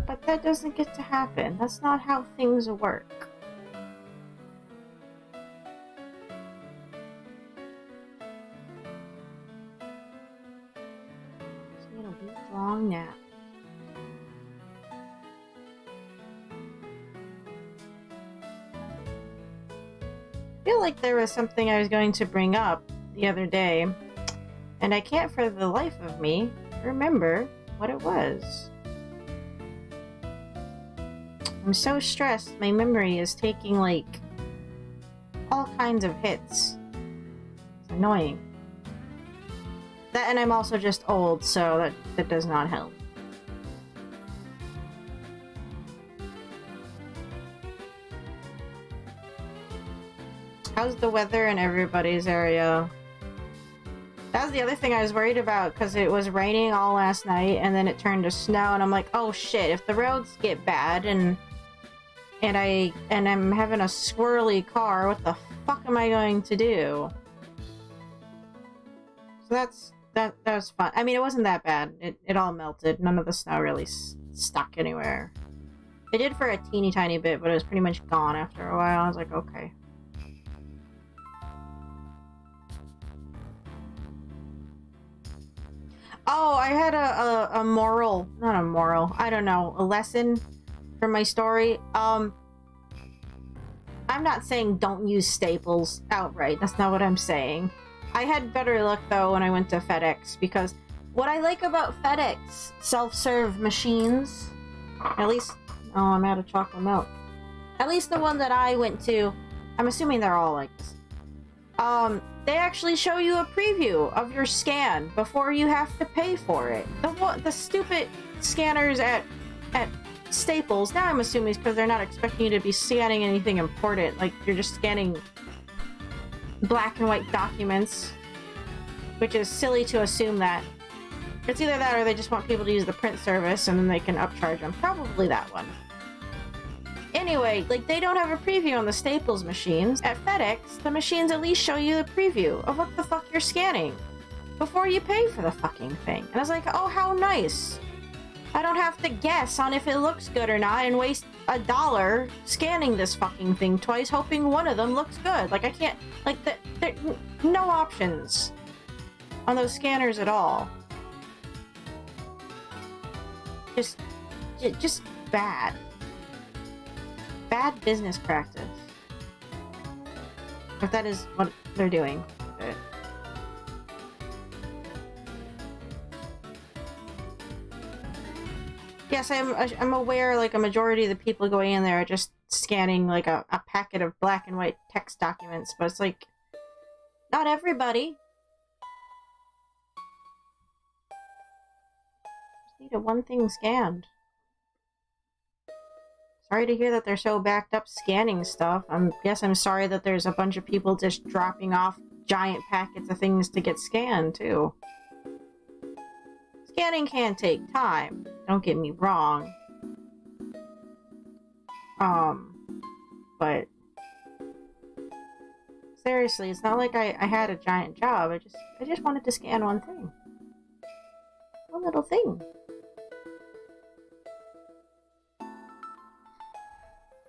But that doesn't get to happen. That's not how things work. Long nap. I feel like there was something I was going to bring up the other day, and I can't for the life of me remember what it was. I'm so stressed, my memory is taking like all kinds of hits. It's annoying. That, and I'm also just old, so that does not help. How's the weather in everybody's area? That was the other thing I was worried about, because it was raining all last night, and then it turned to snow, and I'm like, oh shit, if the roads get bad, and I'm having a squirrely car, what the fuck am I going to do? So that was fun. I mean, it wasn't that bad. It all melted. None of the snow really stuck anywhere. It did for a teeny tiny bit, but it was pretty much gone after a while. I was like, okay. Oh, I had a moral, not a moral, I don't know, a lesson from my story. I'm not saying don't use staples outright. That's not what I'm saying. I had better luck, though, when I went to FedEx, because what I like about FedEx self-serve machines, at least... Oh, I'm out of chocolate milk. At least the one that I went to, I'm assuming they're all like this. They actually show you a preview of your scan before you have to pay for it. The stupid scanners at Staples, now I'm assuming it's because they're not expecting you to be scanning anything important, like you're just scanning black and white documents, which is silly to assume that. It's either that or they just want people to use the print service and then they can upcharge them. Probably that one. Anyway, like, they don't have a preview on the Staples machines. At FedEx, the machines at least show you the preview of what the fuck you're scanning before you pay for the fucking thing. And I was like, oh, how nice. I don't have to guess on if it looks good or not and waste $1 scanning this fucking thing twice, hoping one of them looks good. Like, I can't, like, there no options on those scanners at all. Just bad. Bad business practice. If that is what they're doing. Yes, I'm aware, like, a majority of the people going in there are just scanning, like, a packet of black and white text documents, but it's like, not everybody. needed one thing scanned. Sorry to hear that they're so backed up scanning stuff. Guess I'm sorry that there's a bunch of people just dropping off giant packets of things to get scanned, too. Scanning can take time, don't get me wrong. But seriously, it's not like I had a giant job. I just wanted to scan one thing. One little thing.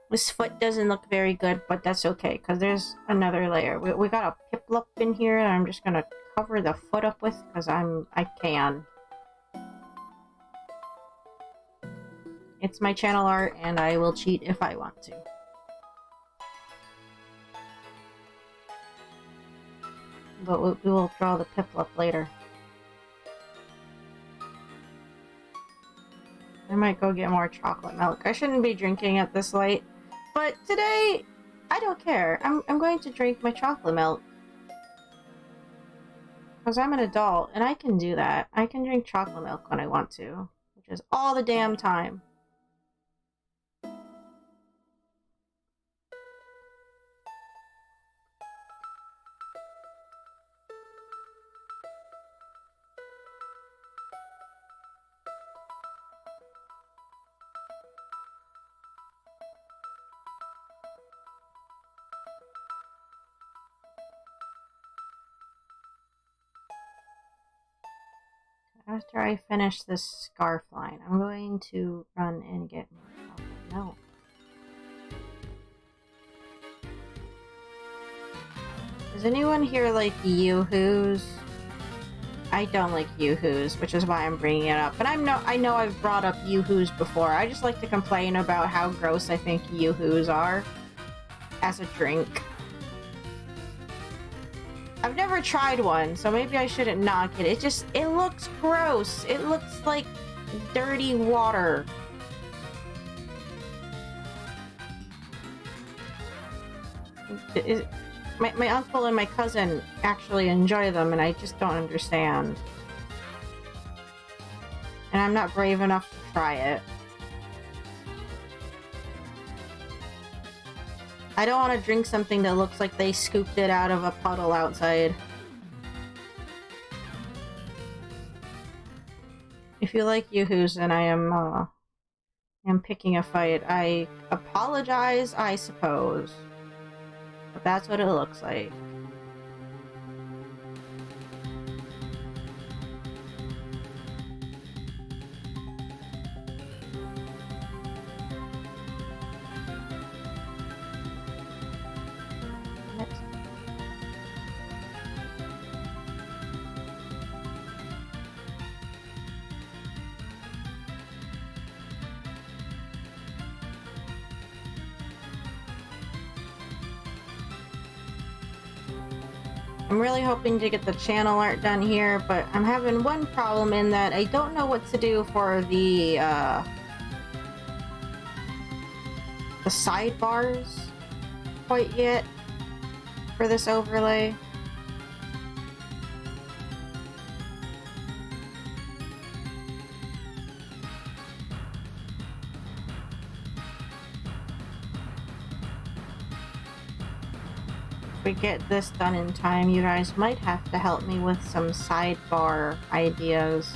This foot doesn't look very good, but that's okay, because there's another layer. We got a piplup in here that I'm just gonna cover the foot up with, because I can. It's my channel art, and I will cheat if I want to. But we will draw the piplup later. I might go get more chocolate milk. I shouldn't be drinking at this late. But today, I don't care. I'm going to drink my chocolate milk. Because I'm an adult, and I can do that. I can drink chocolate milk when I want to. Which is all the damn time. After I finish this scarf line, I'm going to run and get more chocolate milk. Does anyone here like Yoo-Hoos? I don't like Yoo-Hoos, which is why I'm bringing it up. But I know I've brought up Yoo-Hoos before. I just like to complain about how gross I think Yoo-Hoos are as a drink. I've never tried one, so maybe I shouldn't knock it. It looks gross. It looks like dirty water. My uncle and my cousin actually enjoy them, and I just don't understand. And I'm not brave enough to try it. I don't want to drink something that looks like they scooped it out of a puddle outside. If you like Yoo-Hoos, then I am picking a fight. I apologize, I suppose. But that's what it looks like. I'm really hoping to get the channel art done here, but I'm having one problem in that I don't know what to do for the sidebars quite yet for this overlay. If we get this done in time, you guys might have to help me with some sidebar ideas.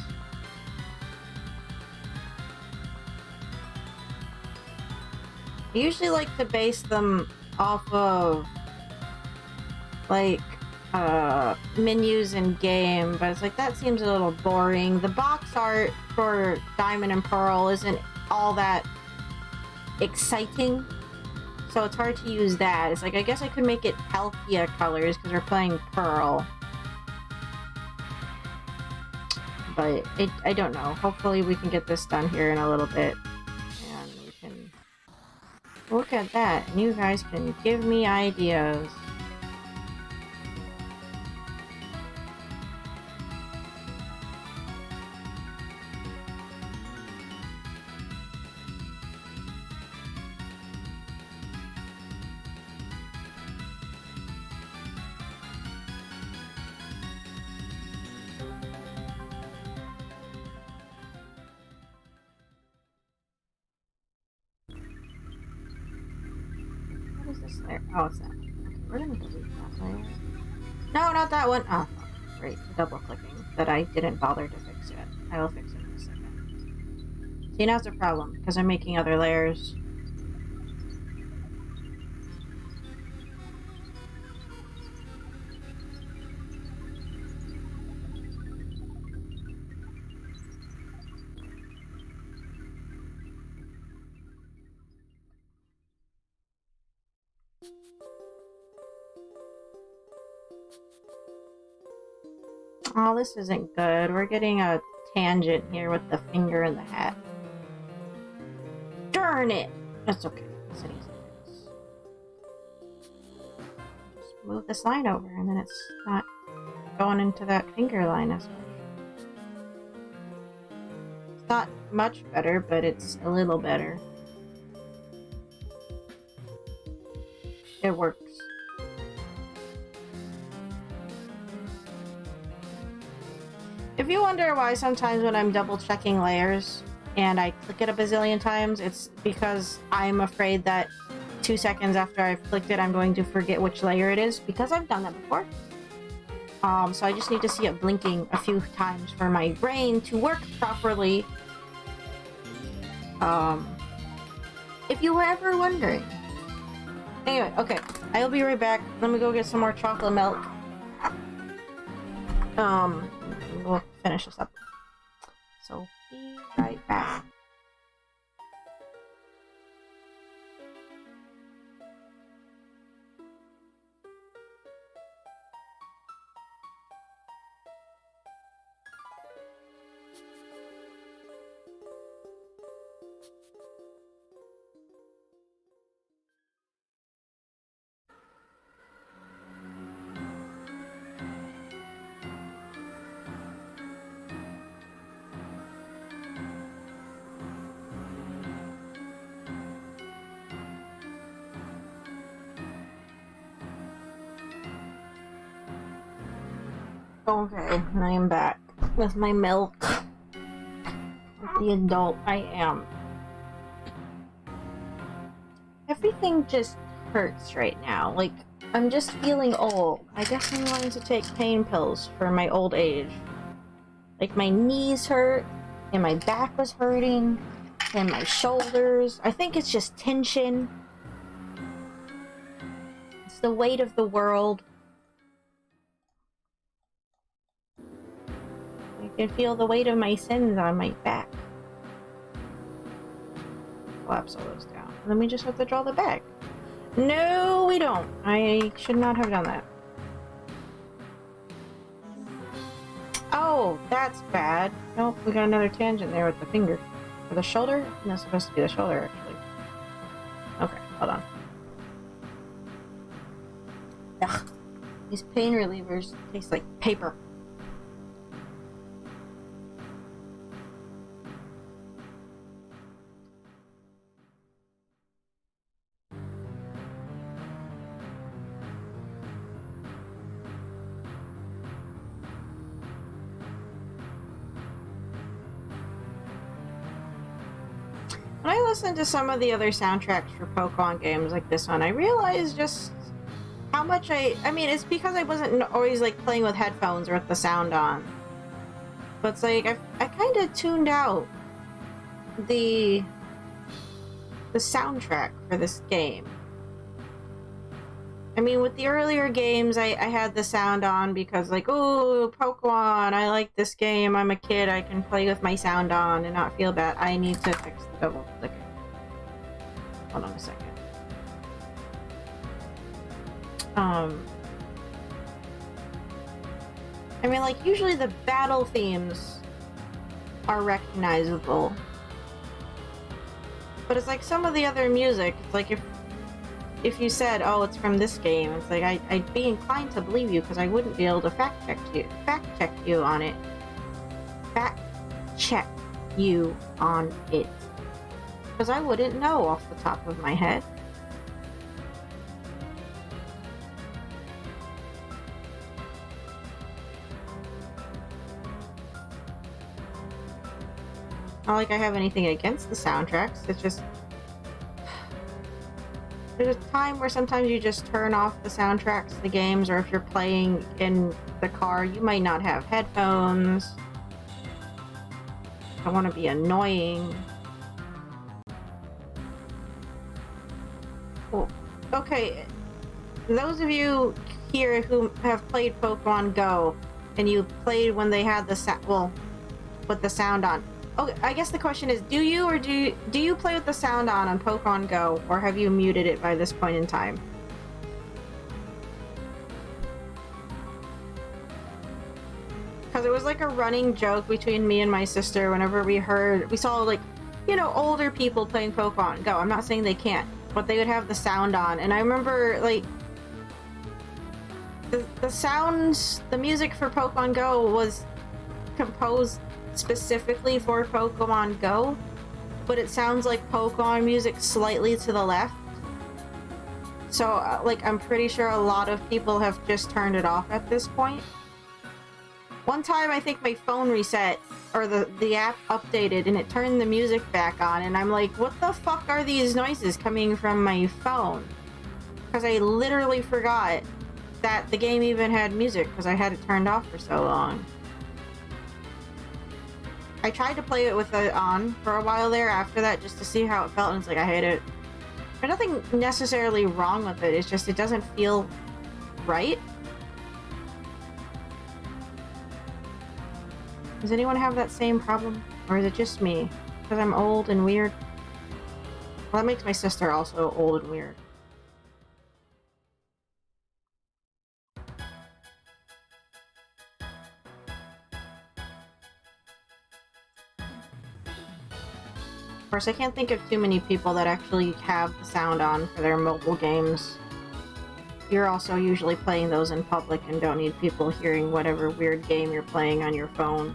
I usually like to base them off of like menus in game, but it's like that seems a little boring. The box art for Diamond and Pearl isn't all that exciting. So it's hard to use that. It's like, I guess I could make it Palkia colors because we're playing Pearl. But I don't know. Hopefully we can get this done here in a little bit. And we can look at that. And you guys can give me ideas. is this layer? Oh, it's that one. Okay, we're gonna delete that layer. No, not that one. Oh, fuck. Great. Double clicking that I didn't bother to fix yet. I will fix it in a second. See, now it's a problem because I'm making other layers. Oh, this isn't good. We're getting a tangent here with the finger in the hat. Darn it! That's okay. It's an easy fix. Just move this line over and then it's not going into that finger line as much. It's not much better, but it's a little better. It works. If you wonder why sometimes when I'm double checking layers and I click it a bazillion times, it's because I'm afraid that 2 seconds after I've clicked it, I'm going to forget which layer it is, because I've done that before. So I just need to see it blinking a few times for my brain to work properly. If you were ever wondering. Anyway, okay, I'll be right back. Let me go get some more chocolate milk. We'll finish this up. So, be right back. Okay, and I am back with my milk. With the adult I am. Everything just hurts right now. Like, I'm just feeling old. I guess I'm going to take pain pills for my old age. Like, my knees hurt, and my back was hurting, and my shoulders. I think it's just tension. It's the weight of the world. I can feel the weight of my sins on my back. Collapse all those down. And then we just have to draw the bag. No, we don't. I should not have done that. Oh, that's bad. Nope, we got another tangent there with the finger. Or the shoulder? That's supposed to be the shoulder, actually. Okay, hold on. Ugh. These pain relievers taste like paper. When I listen to some of the other soundtracks for Pokemon games like this one, I realize just how much I mean, it's because I wasn't always like playing with headphones or with the sound on. But it's like I kind of tuned out the soundtrack for this game. I mean, with the earlier games, I had the sound on because, like, oh, Pokemon, I like this game, I'm a kid, I can play with my sound on and not feel bad. I need to fix the double clicking. Hold on a second. I mean, like, usually the battle themes are recognizable. But it's like some of the other music, it's like if you said, oh, it's from this game, it's like I'd be inclined to believe you because I wouldn't be able to fact check you on it. Fact check you on it. Because I wouldn't know off the top of my head. Not like I have anything against the soundtracks, it's just There's a time where sometimes you just turn off the soundtracks to the games, or if you're playing in the car, you might not have headphones. I don't want to be annoying. Well, okay, those of you here who have played Pokemon Go, and you played when they had the with the sound on. Okay, I guess the question is, do you play with the sound on Pokemon Go, or have you muted it by this point in time? Because it was like a running joke between me and my sister whenever we saw like, you know, older people playing Pokemon Go. I'm not saying they can't, but they would have the sound on, and I remember like the sounds, the music for Pokemon Go was composed specifically for Pokemon Go, but it sounds like Pokemon music slightly to the left. So, like, I'm pretty sure a lot of people have just turned it off at this point. One time, I think my phone reset, or the app updated, and it turned the music back on, and I'm like, what the fuck are these noises coming from my phone? Because I literally forgot that the game even had music, because I had it turned off for so long. I tried to play it with it on for a while there after that, just to see how it felt, and it's like, I hate it. There's nothing necessarily wrong with it, it's just it doesn't feel right. Does anyone have that same problem? Or is it just me? Because I'm old and weird? Well, that makes my sister also old and weird. Of course, I can't think of too many people that actually have the sound on for their mobile games. You're also usually playing those in public and don't need people hearing whatever weird game you're playing on your phone.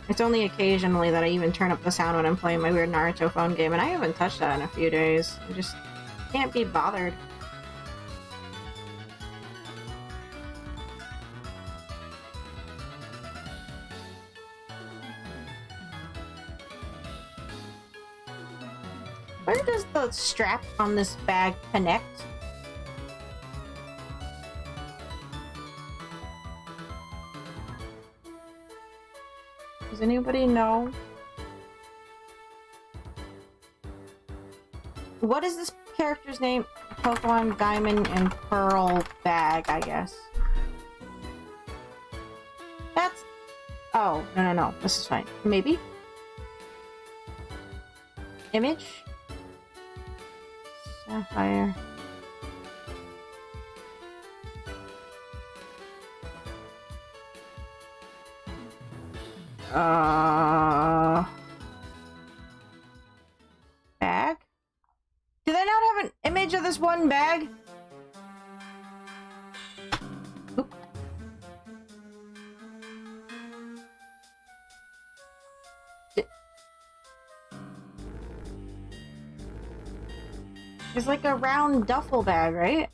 It's only occasionally that I even turn up the sound when I'm playing my weird Naruto phone game, and I haven't touched that in a few days. I just can't be bothered. Where does the strap on this bag connect? Does anybody know? What is this character's name? Pokemon Diamond and Pearl bag, I guess. That's... Oh, no. This is fine. Maybe? Image? Sapphire. Bag? Do they not have an image of this one bag? Oop. It's like a round duffel bag, right?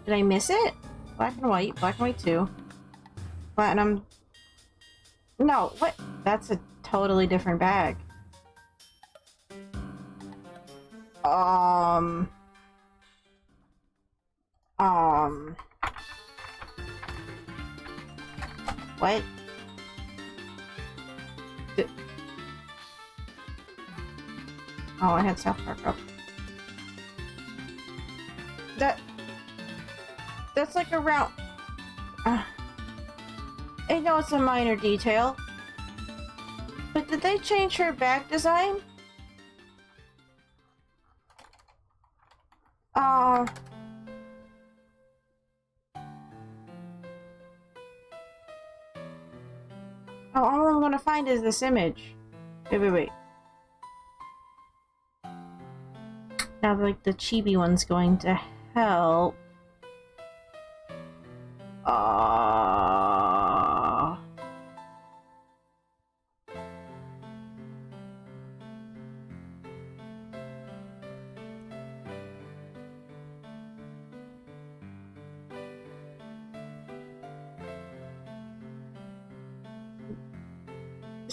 Did I miss it? Black and white 2. Platinum. No, what? That's a totally different bag. What? Oh, I had South Park up. That's like a round... I know it's a minor detail. But did they change her bag design? Oh, all I'm gonna find is this image. Wait. Now, like, the chibi one's going to help.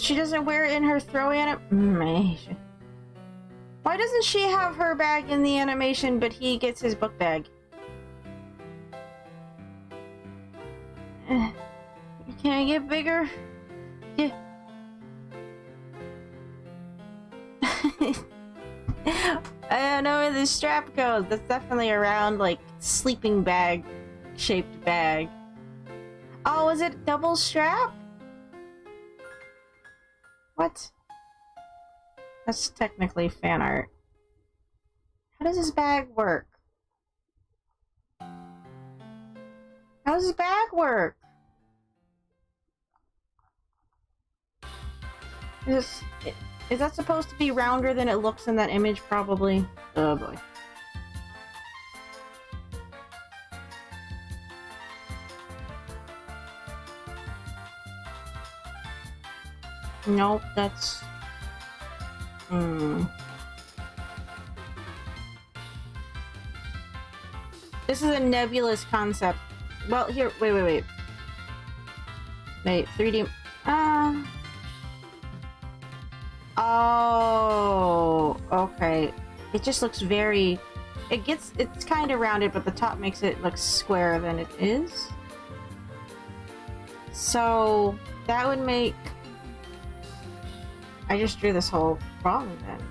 She doesn't wear it in her throw animation. Why doesn't she have her bag in the animation, but he gets his book bag? Can I get bigger? Yeah. I don't know where the strap goes. That's definitely a round, like, sleeping bag shaped bag. Oh, is it double strap? What? That's technically fan art. How does this bag work? How does this bag work? Is that supposed to be rounder than it looks in that image? Probably. Oh boy. Nope, that's... This is a nebulous concept. Well, here, wait. Wait, 3D... Oh, okay. It just looks very... It's kind of rounded, but the top makes it look squarer than it is. So, that would make... I just drew this whole wrong then.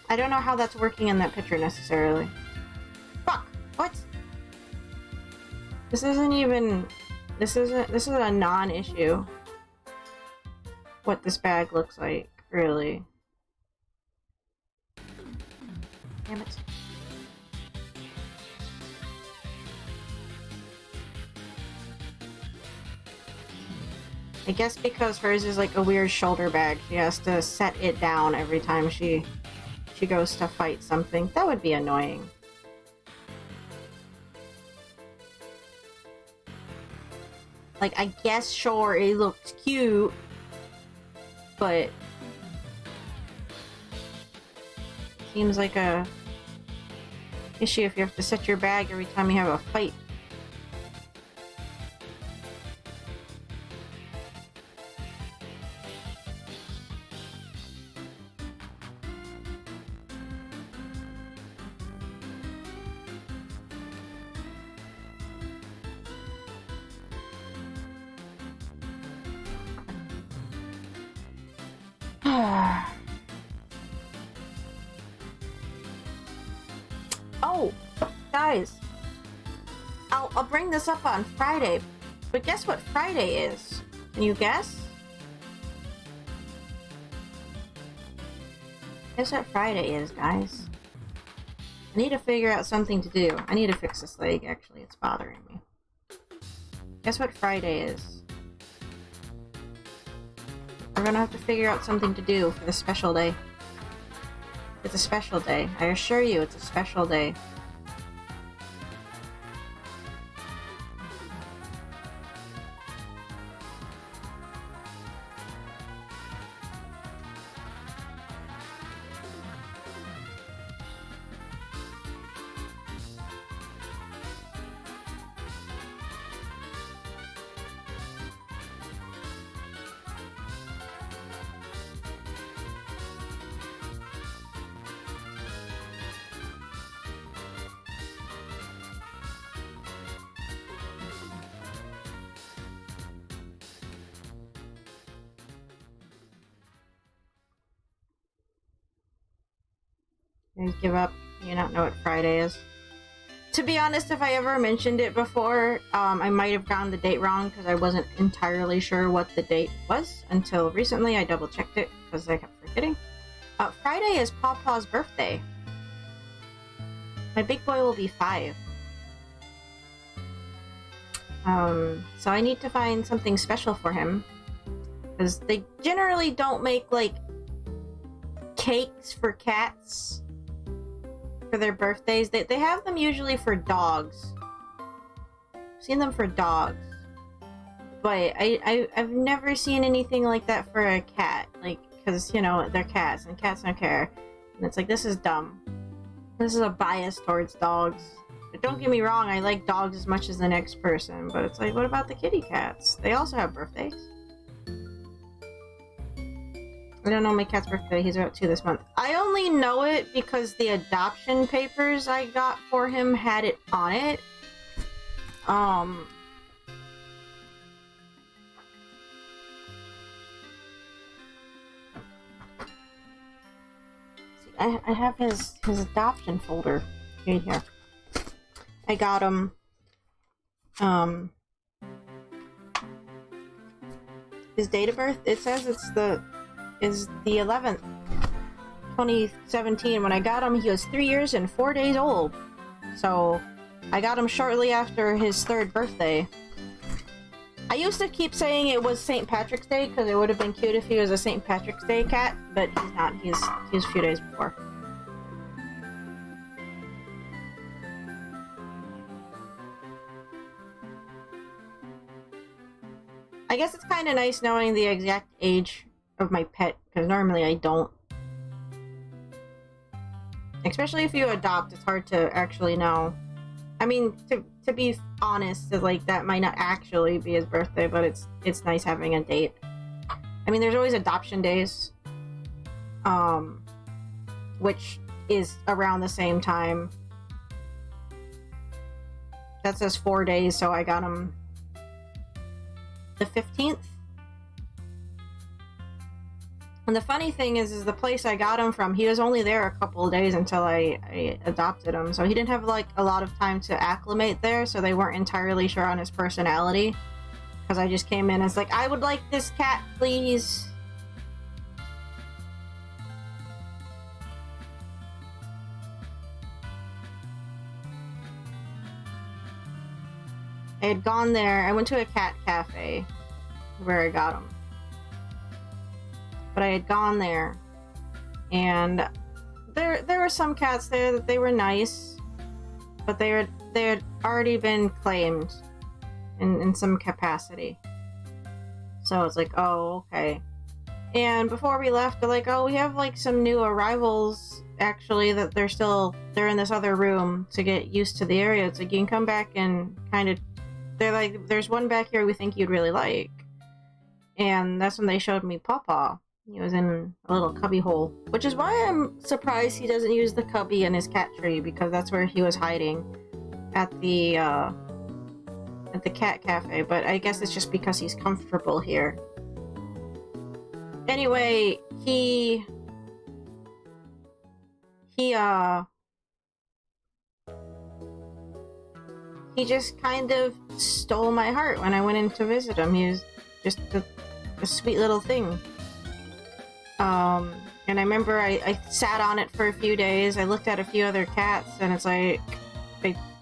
I don't know how that's working in that picture necessarily. Fuck! What? This isn't even... This is a non-issue. What this bag looks like, really. Damn it. I guess because hers is like a weird shoulder bag, she has to set it down every time she goes to fight something. That would be annoying. Like, I guess, sure, it looks cute, but seems like a issue if you have to set your bag every time you have a fight. Oh, guys, I'll bring this up on Friday, but guess what Friday is? Can you guess? Guess what Friday is, guys? I need to figure out something to do. I need to fix this leg, actually. It's bothering me. Guess what Friday is? We're gonna have to figure out something to do for this special day. It's a special day. I assure you, it's a special day. You guys give up? You not know what Friday is? To be honest, if I ever mentioned it before, I might have gotten the date wrong because I wasn't entirely sure what the date was until recently. I double checked it because I kept forgetting. Friday is Pawpaw's birthday. My big boy will be 5. So I need to find something special for him because they generally don't make like cakes for cats for their birthdays. They have them usually for dogs. I've seen them for dogs, but I've never seen anything like that for a cat, like, because, you know, they're cats and cats don't care, and it's like, this is dumb. This is a bias towards dogs. Don't get me wrong, I like dogs as much as the next person, but it's like, what about the kitty cats? They also have birthdays. I don't know my cat's birthday. He's about 2 this month. I only know it because the adoption papers I got for him had it on it. See, I have his adoption folder right here. I got him, his date of birth, it says is the 11th, 2017. When I got him, he was 3 years and 4 days old. So, I got him shortly after his 3rd birthday. I used to keep saying it was St. Patrick's Day, because it would have been cute if he was a St. Patrick's Day cat, but he's not. He's a few days before. I guess it's kind of nice knowing the exact age of my pet, because normally I don't. Especially if you adopt, it's hard to actually know. I mean, to be honest, like, that might not actually be his birthday, but it's nice having a date. I mean, there's always adoption days, which is around the same time. That says 4 days, so I got him the 15th. And the funny thing is the place I got him from, he was only there a couple of days until I adopted him, so he didn't have like a lot of time to acclimate there, so they weren't entirely sure on his personality, because I just came in as like, I would like this cat, please. I had gone there, I went to a cat cafe where I got him. But I had gone there, and there were some cats there that they were nice, but they had already been claimed in some capacity. So it's like, oh, okay. And before we left, they're like, oh, we have like some new arrivals, actually, that they're in this other room to get used to the area. It's like, you can come back and kind of, they're like, there's one back here we think you'd really like. And that's when they showed me Pawpaw. He was in a little cubby hole, which is why I'm surprised he doesn't use the cubby in his cat tree, because that's where he was hiding at the cat cafe. But I guess it's just because he's comfortable here. Anyway, he just kind of stole my heart when I went in to visit him. He was just a sweet little thing. And I remember I sat on it for a few days. I looked at a few other cats, and it's like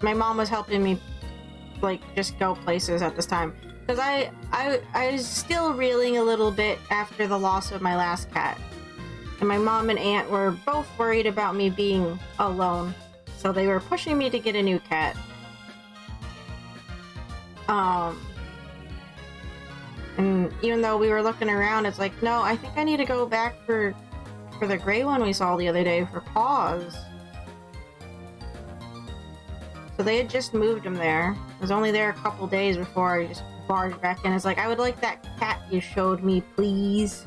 my mom was helping me, like, just go places at this time, because I was still reeling a little bit after the loss of my last cat, and my mom and aunt were both worried about me being alone, so they were pushing me to get a new cat. And even though we were looking around, it's like, no, I think I need to go back for the gray one we saw the other day for Paws. So they had just moved him there. I was only there a couple days before I just barged back in. It's like, I would like that cat you showed me, please.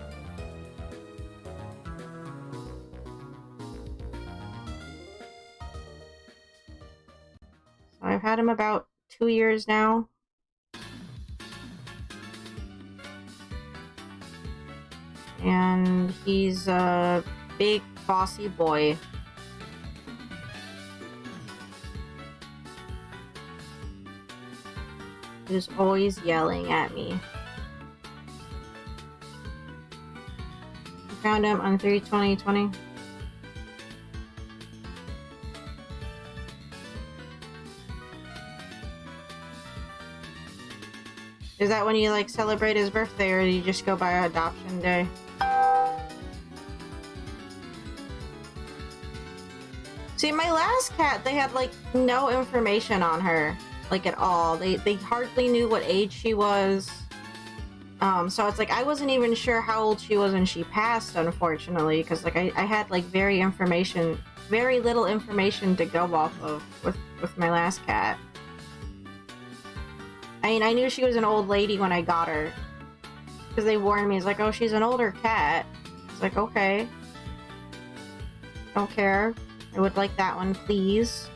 So I've had him about 2 years now. And he's a big, bossy boy. He's always yelling at me. I found him on 3/20/20. Is that when you, like, celebrate his birthday, or do you just go by adoption day? See, my last cat, they had, like, no information on her, like, at all. They hardly knew what age she was. So it's like I wasn't even sure how old she was when she passed, unfortunately, because like I had like very little information to go off of with my last cat. I mean, I knew she was an old lady when I got her, because they warned me. It's like, oh, she's an older cat. It's like, okay, don't care. I would like that one, please.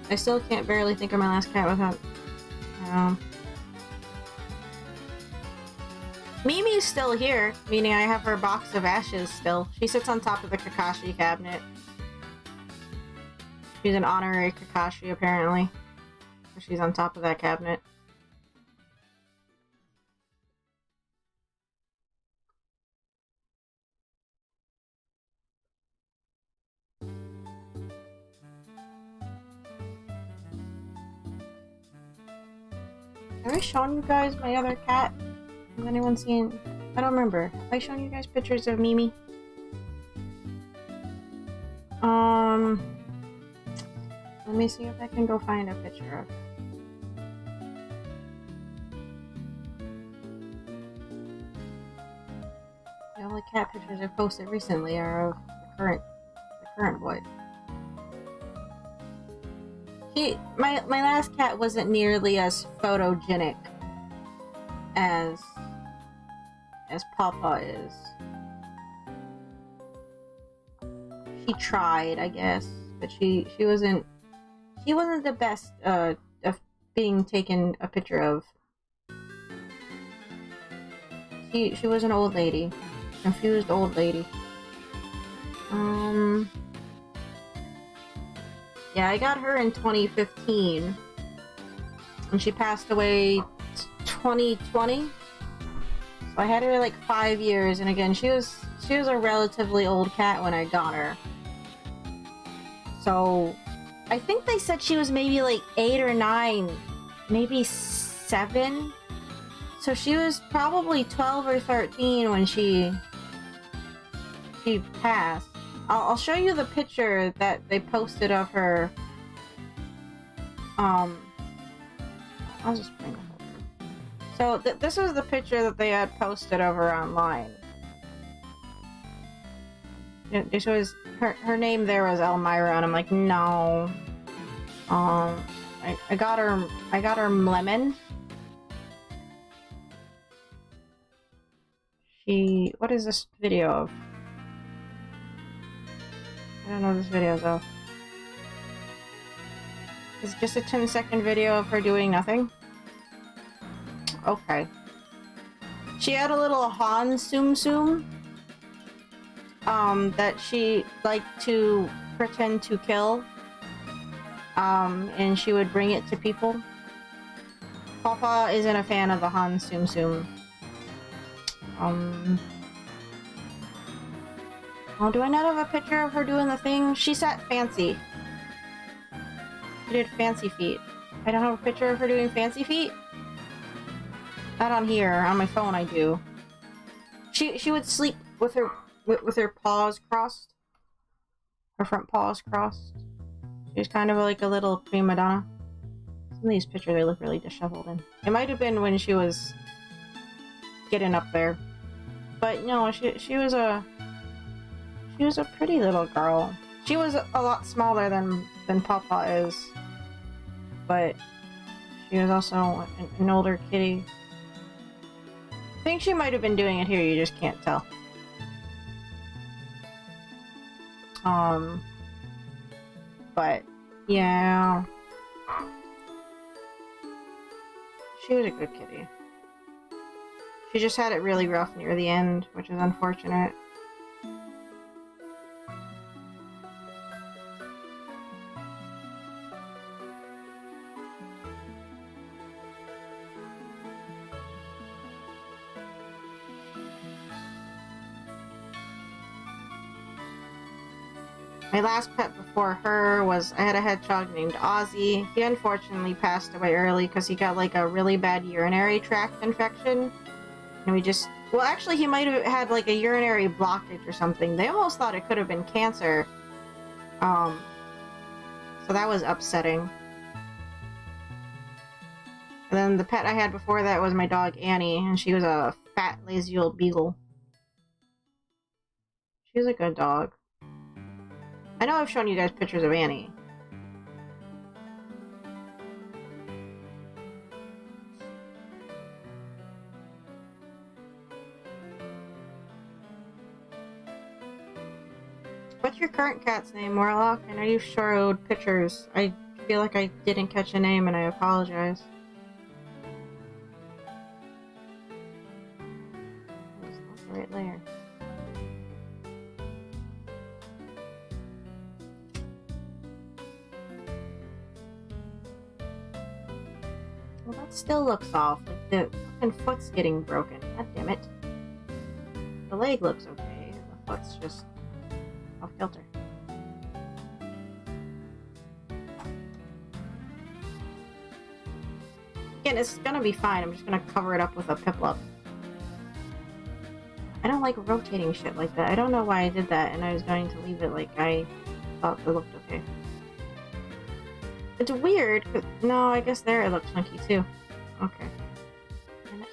I still can't barely think of my last cat without, Mimi's still here, meaning I have her box of ashes still. She sits on top of the Kakashi cabinet. She's an honorary Kakashi, apparently. She's on top of that cabinet. Have I shown you guys my other cat? Has anyone seen? I don't remember. Have I shown you guys pictures of Mimi? Let me see if I can go find a picture of her. The only cat pictures I've posted recently are of the current boy. My last cat wasn't nearly as photogenic as Papa is. She tried, I guess, but she wasn't the best of being taken a picture of. She was an old lady, confused old lady. Yeah, I got her in 2015, and she passed away 2020. So I had her like 5 years, and again, she was a relatively old cat when I got her. So I think they said she was maybe like 8 or 9, maybe 7. So she was probably 12 or 13 when she passed. I'll show you the picture that they posted of her. I'll just bring it over. So this was the picture that they had posted of her online. This was her name. There was Elmira, and I'm like, no. I got her Lemon. What is this video of? I don't know what this video is of. It's just a 10-second video of her doing nothing. Okay. She had a little Han Tsum Tsum that she liked to pretend to kill. And she would bring it to people. Papa isn't a fan of the Han Tsum Tsum. Oh, do I not have a picture of her doing the thing? She sat fancy. She did fancy feet. I don't have a picture of her doing fancy feet? Not on here. On my phone I do. She would sleep with her paws crossed. Her front paws crossed. She's kind of like a little prima donna. Some of these pictures, they look really disheveled, and it might have been when she was getting up there. But no, she was a pretty little girl. She was a lot smaller than Papa is, but she was also an older kitty. I think she might have been doing it here, you just can't tell. But yeah, she was a good kitty. She just had it really rough near the end, which is unfortunate. My last pet before her was, I had a hedgehog named Ozzy. He unfortunately passed away early because he got like a really bad urinary tract infection. And well, actually he might have had like a urinary blockage or something. They almost thought it could have been cancer. So that was upsetting. And then the pet I had before that was my dog Annie, and she was a fat, lazy old beagle. She was a good dog. I know I've shown you guys pictures of Annie. What's your current cat's name, Warlock? I know you showed pictures. I feel like I didn't catch a name and I apologize. That's not the right layer. Well, that still looks off. Like the fucking foot's getting broken. God damn it. The leg looks okay. The foot's just off kilter. Again, it's gonna be fine. I'm just gonna cover it up with a piplup. I don't like rotating shit like that. I don't know why I did that, and I was going to leave it like I thought it looked okay. It's weird. No, I guess there it looks funky too. Okay. Damn it.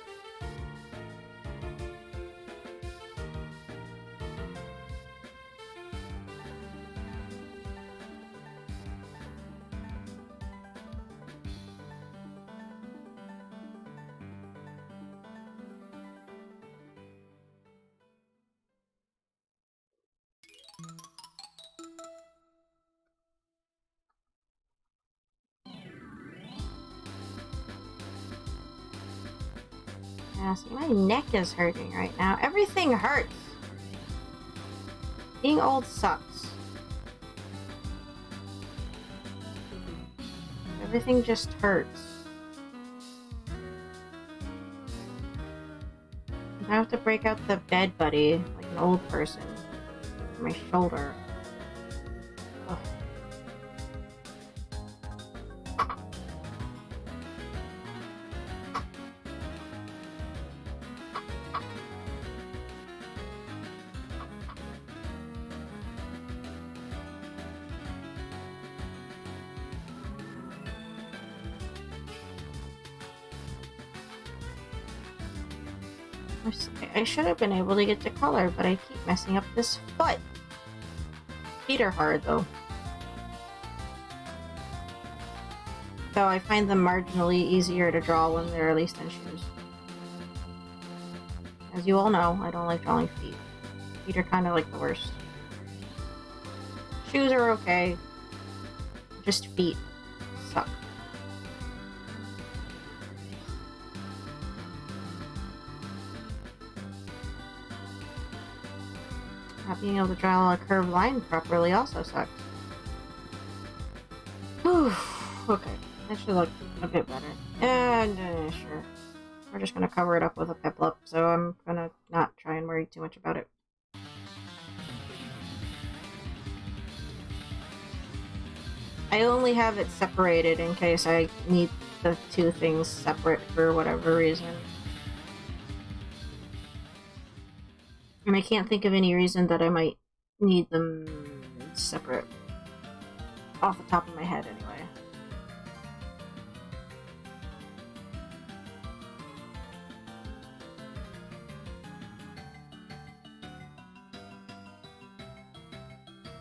Yeah, see, my neck is hurting right now. Everything hurts. Being old sucks. Everything just hurts. I have to break out the bed buddy like an old person. My shoulder. Ugh. I should have been able to get to color, but I keep messing up this foot. Feet are hard, though. Though I find them marginally easier to draw when they're released in shoes. As you all know, I don't like drawing feet. Feet are kind of like the worst. Shoes are okay. Just feet suck. Not being able to draw a curved line properly also sucks. Whew. Okay, that should look a bit better. And sure. We're just gonna cover it up with a piplup, so I'm gonna not try and worry too much about it. I only have it separated in case I need the two things separate for whatever reason. And I can't think of any reason that I might need them separate. Off the top of my head, anyway.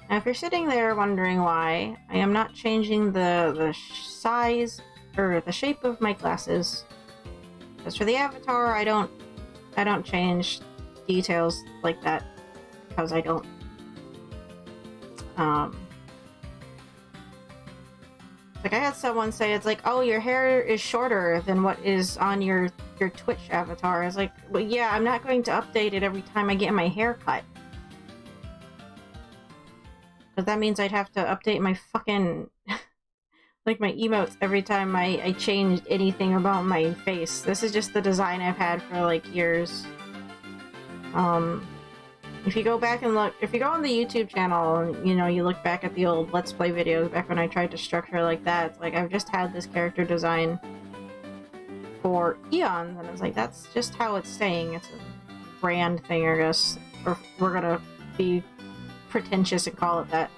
Now, if you're sitting there wondering why, I am not changing the size or the shape of my glasses. As for the avatar, I don't change details like that because I don't like I had someone say it's like, oh, your hair is shorter than what is on your Twitch avatar. I was like, well, yeah, I'm not going to update it every time I get my hair cut, because that means I'd have to update my fucking like my emotes every time I changed anything about my face. This is just the design I've had for like years. If you go back and look, if you go on the YouTube channel and, you know, you look back at the old Let's Play videos back when I tried to structure like that, it's like I've just had this character design for eons, and it's like, that's just how it's staying. It's a brand thing, I guess. Or we're gonna be pretentious and call it that.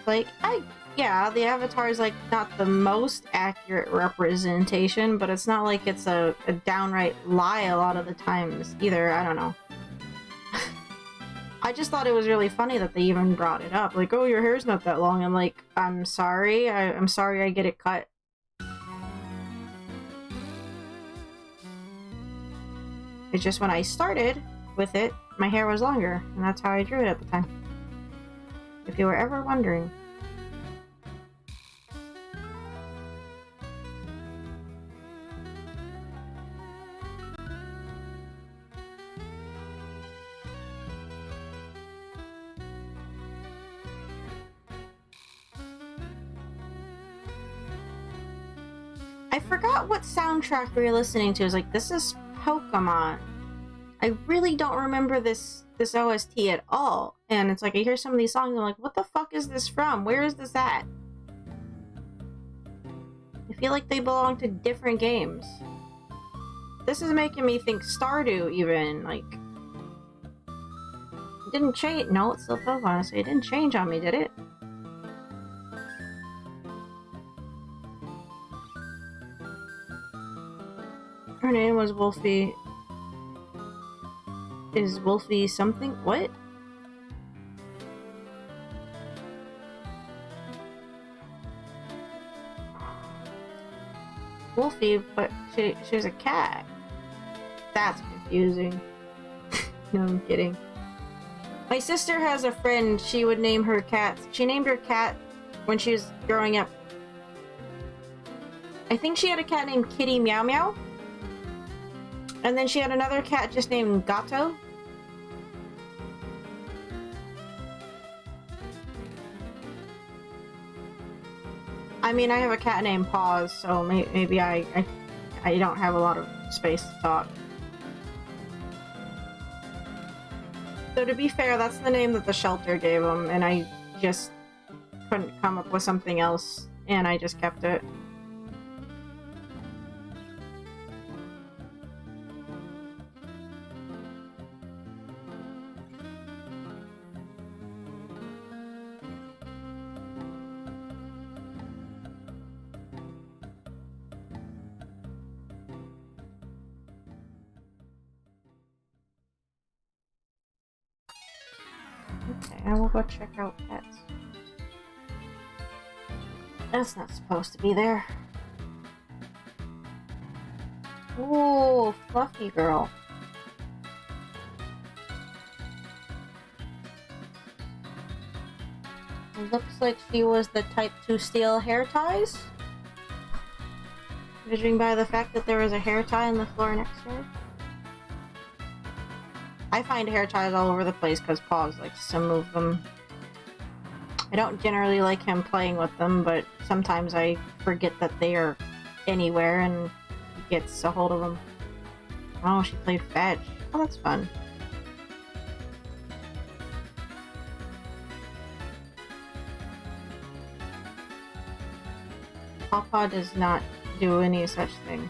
Like, yeah, the Avatar is, like, not the most accurate representation, but it's not like it's a downright lie a lot of the times either. I don't know. I just thought it was really funny that they even brought it up. Like, oh, your hair's not that long. I'm like, I'm sorry. I'm sorry I get it cut. It's just when I started with it, my hair was longer, and that's how I drew it at the time. If you were ever wondering. I forgot what soundtrack we were listening to. I was like, this is Pokemon. I really don't remember this OST at all. And it's like, I hear some of these songs, and I'm like, what the fuck is this from? Where is this at? I feel like they belong to different games. This is making me think Stardew, even. Like, it didn't change. No, it's still Pokemon, so it didn't change on me, did it? Her name was Wolfie. Is Wolfie something? What? Wolfie, but she's a cat. That's confusing. No, I'm kidding. My sister has a friend, she would name her cat. She named her cat when she was growing up. I think she had a cat named Kitty Meow Meow. And then she had another cat just named Gato. I mean, I have a cat named Paws, so maybe I don't have a lot of space to talk. So to be fair, that's the name that the shelter gave him, and I just couldn't come up with something else, and I just kept it. Okay, I will go check out pets. That's not supposed to be there. Ooh, fluffy girl. It looks like she was the type to steal hair ties. Judging by the fact that there was a hair tie on the floor next to her. I find hair ties all over the place because Paws likes to move them. I don't generally like him playing with them, but sometimes I forget that they are anywhere and he gets a hold of them. Oh, she played fetch. Oh, that's fun. Pawpaw does not do any such thing.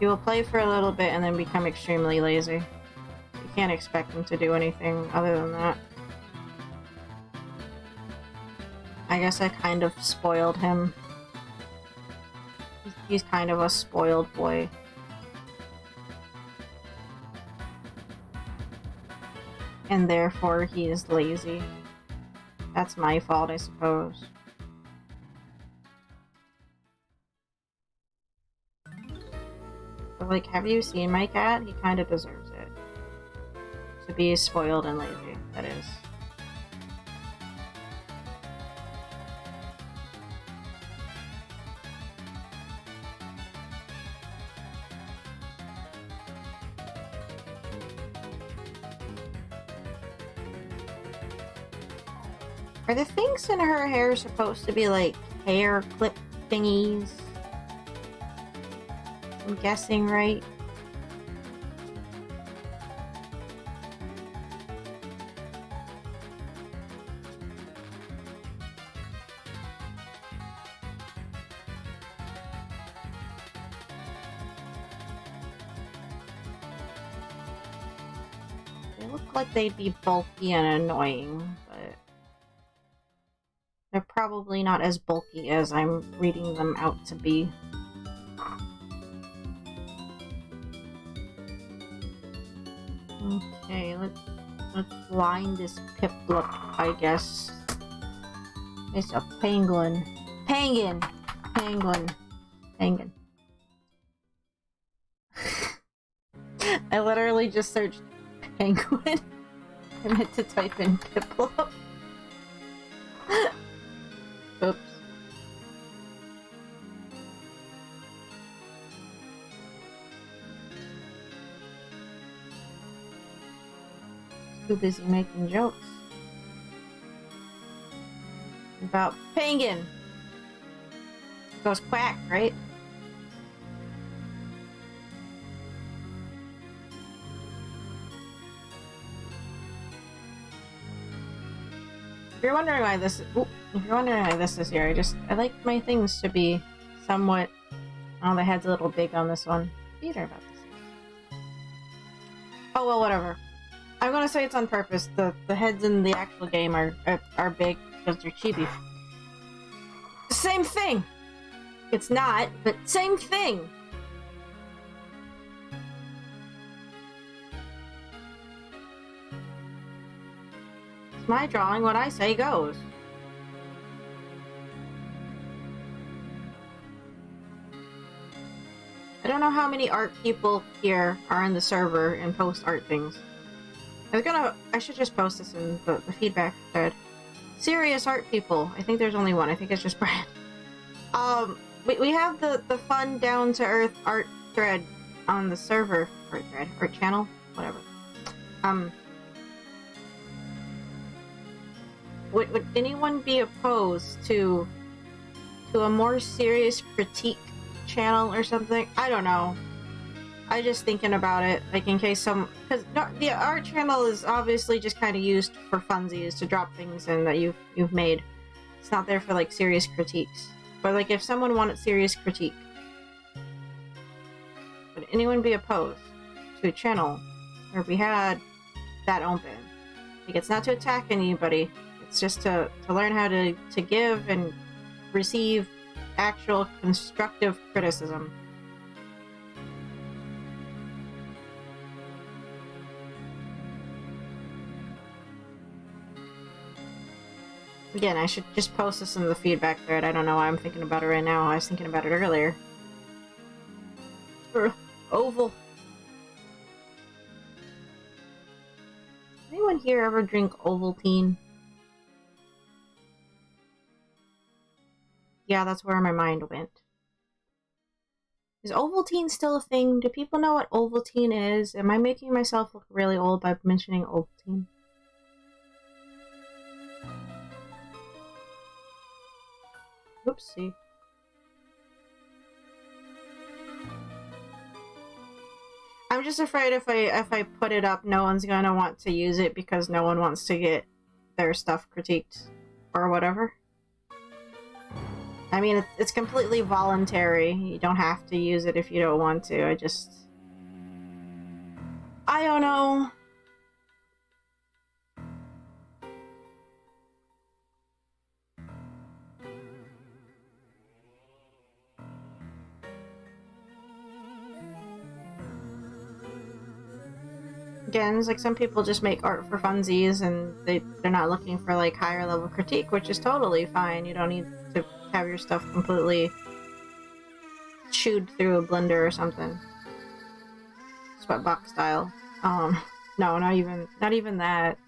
He will play for a little bit and then become extremely lazy. You can't expect him to do anything other than that. I guess I kind of spoiled him. He's kind of a spoiled boy. And therefore he is lazy. That's my fault, I suppose. But, like, have you seen my cat? He kind of deserves it. To be spoiled and lazy, that is. Are the things in her hair supposed to be like hair clip thingies? I'm guessing, right? They look like they'd be bulky and annoying, but They're probably not as bulky as I'm reading them out to be. Okay, let's line this Piplup, I guess. It's a penguin. Penguin! Penguin. Penguin. I literally just searched penguin. I meant to type in Piplup. Oops. Too busy making jokes about penguin. Goes quack, right? If you're wondering why this is here, I like my things to be somewhat. Oh, the head's a little big on this one. Peter about this. Oh well, whatever. I'm gonna say it's on purpose. The heads in the actual game are big because they're chibi. Same thing. It's not, but same thing. It's my drawing. What I say goes. I don't know how many art people here are in the server and post art things. I should just post this in the feedback thread. Serious art people. I think there's only one. I think it's just Brad. We have the fun down-to-earth art thread on the server. Art channel? Whatever. Would anyone be opposed to a more serious critique channel or something? I don't know. I'm just thinking about it, like in case because the art channel is obviously just kind of used for funsies to drop things in that you've made. It's not there for like serious critiques. But like if someone wanted serious critique, would anyone be opposed to a channel where we had that open? Like it's not to attack anybody. It's just to learn how to give and receive actual constructive criticism. Again, I should just post this in the feedback thread. I don't know why I'm thinking about it right now. I was thinking about it earlier. Oval. Anyone here ever drink Ovaltine? Yeah, that's where my mind went. Is Ovaltine still a thing? Do people know what Ovaltine is? Am I making myself look really old by mentioning Ovaltine? Oopsie. I'm just afraid if I put it up, no one's gonna want to use it because no one wants to get their stuff critiqued or whatever. I mean, it's completely voluntary. You don't have to use it if you don't want to. I don't know. Again, it's like some people just make art for funsies and they're not looking for like higher level critique, which is totally fine. You don't need to have your stuff completely chewed through a blender or something. Sweatbox style. No, not even that.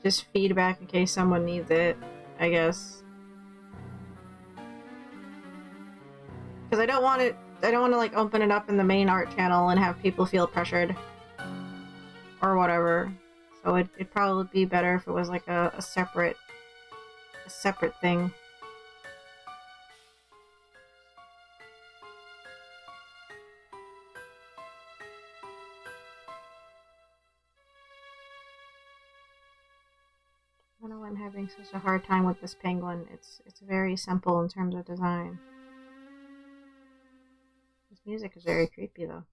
Just feedback in case someone needs it, I guess. Because I don't want to like open it up in the main art channel and have people feel pressured or whatever. So it'd probably be better if it was like a separate thing. I don't know why I'm having such a hard time with this penguin. It's very simple in terms of design. This music is very creepy though.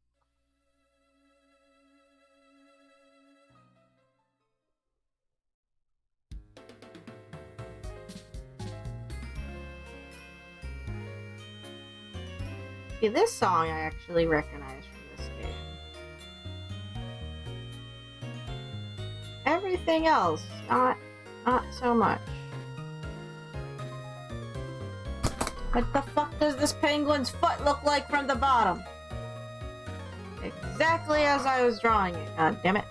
See, this song I actually recognize from this game. Everything else, not so much. What the fuck does this penguin's foot look like from the bottom? Exactly as I was drawing it. God damn it.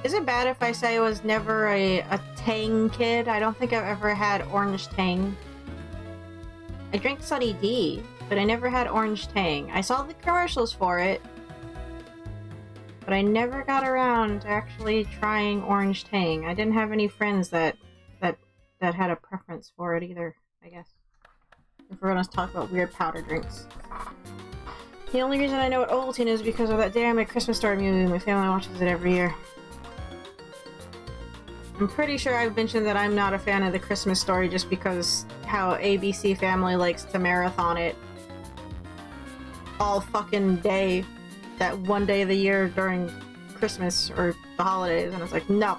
Is it bad if I say I was never a Tang kid? I don't think I've ever had orange Tang. I drank Sunny D, but I never had orange Tang. I saw the commercials for it, but I never got around to actually trying orange Tang. I didn't have any friends that had a preference for it either, I guess. If we're gonna talk about weird powder drinks. The only reason I know what Ovaltine is because of that damn Christmas Story movie. My family watches it every year. I'm pretty sure I've mentioned that I'm not a fan of the Christmas Story just because how ABC Family likes to marathon it all fucking day, that one day of the year during Christmas or the holidays, and it's like, no.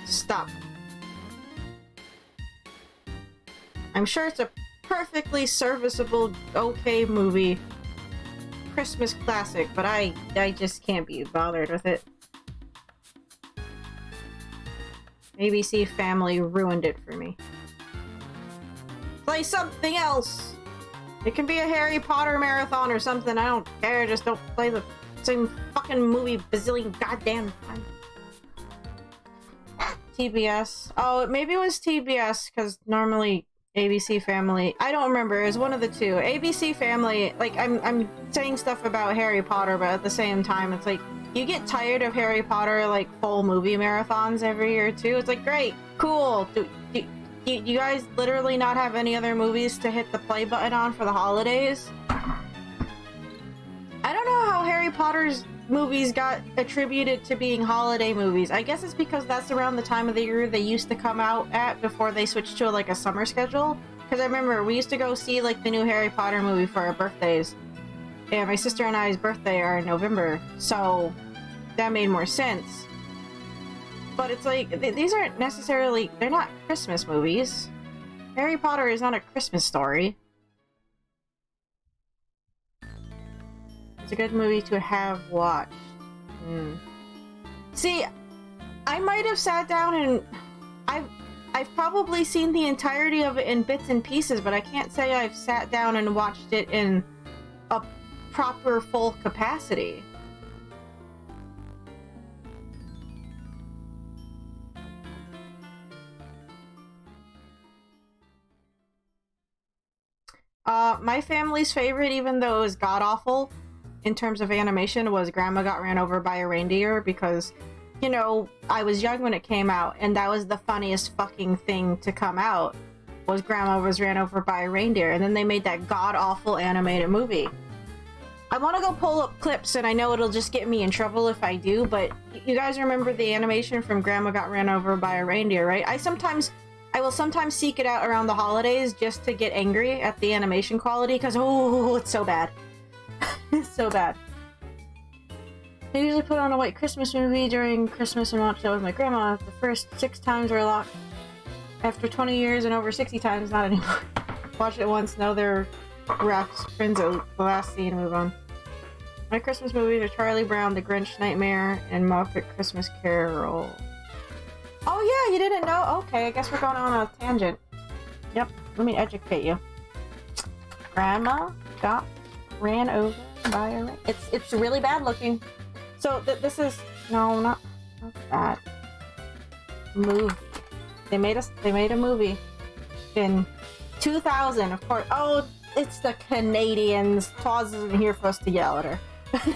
Stop. I'm sure it's a perfectly serviceable, okay movie. Christmas classic, but I just can't be bothered with it. ABC Family ruined it for me. Play something else! It can be a Harry Potter marathon or something, I don't care, just don't play the same fucking movie bazillion goddamn times. TBS. Oh, maybe it was TBS, because normally ABC Family... I don't remember, it was one of the two. ABC Family, like, I'm saying stuff about Harry Potter, but at the same time, it's like, you get tired of Harry Potter, like, full movie marathons every year, too. It's like, great, cool. Do you guys literally not have any other movies to hit the play button on for the holidays? I don't know how Harry Potter's movies got attributed to being holiday movies. I guess it's because that's around the time of the year they used to come out at before they switched to, like, a summer schedule. Because I remember we used to go see, like, the new Harry Potter movie for our birthdays. And my sister and I's birthday are in November, so that made more sense. But it's like, these aren't necessarily, they're not Christmas movies. Harry Potter is not a Christmas story. It's a good movie to have watched. See, I might have sat down and I've probably seen the entirety of it in bits and pieces, but I can't say I've sat down and watched it in a proper full capacity. My family's favorite, even though it was god-awful in terms of animation, was Grandma Got Ran Over by a Reindeer, because, you know, I was young when it came out, and that was the funniest fucking thing to come out, was Grandma was ran over by a reindeer, and then they made that god-awful animated movie. I want to go pull up clips, and I know it'll just get me in trouble if I do, but you guys remember the animation from Grandma Got Ran Over by a Reindeer, right? I will sometimes seek it out around the holidays just to get angry at the animation quality, because, oh, it's so bad. It's so bad. I usually put on a white Christmas movie during Christmas and watch that with my grandma. The first 6 times were a lot. After 20 years and over 60 times, not anymore. Watch it once, know they're wrapped, friends at the last scene, move on. My Christmas movies are Charlie Brown, The Grinch, Nightmare, and Muppet Christmas Carol. Oh yeah, you didn't know? Okay, I guess we're going on a tangent. Yep, let me educate you. Grandma got ran over by a rain. It's really bad looking. So this is not that movie. They made a movie in 2000, of course. Oh, it's the Canadians. Tawz isn't here for us to yell at her.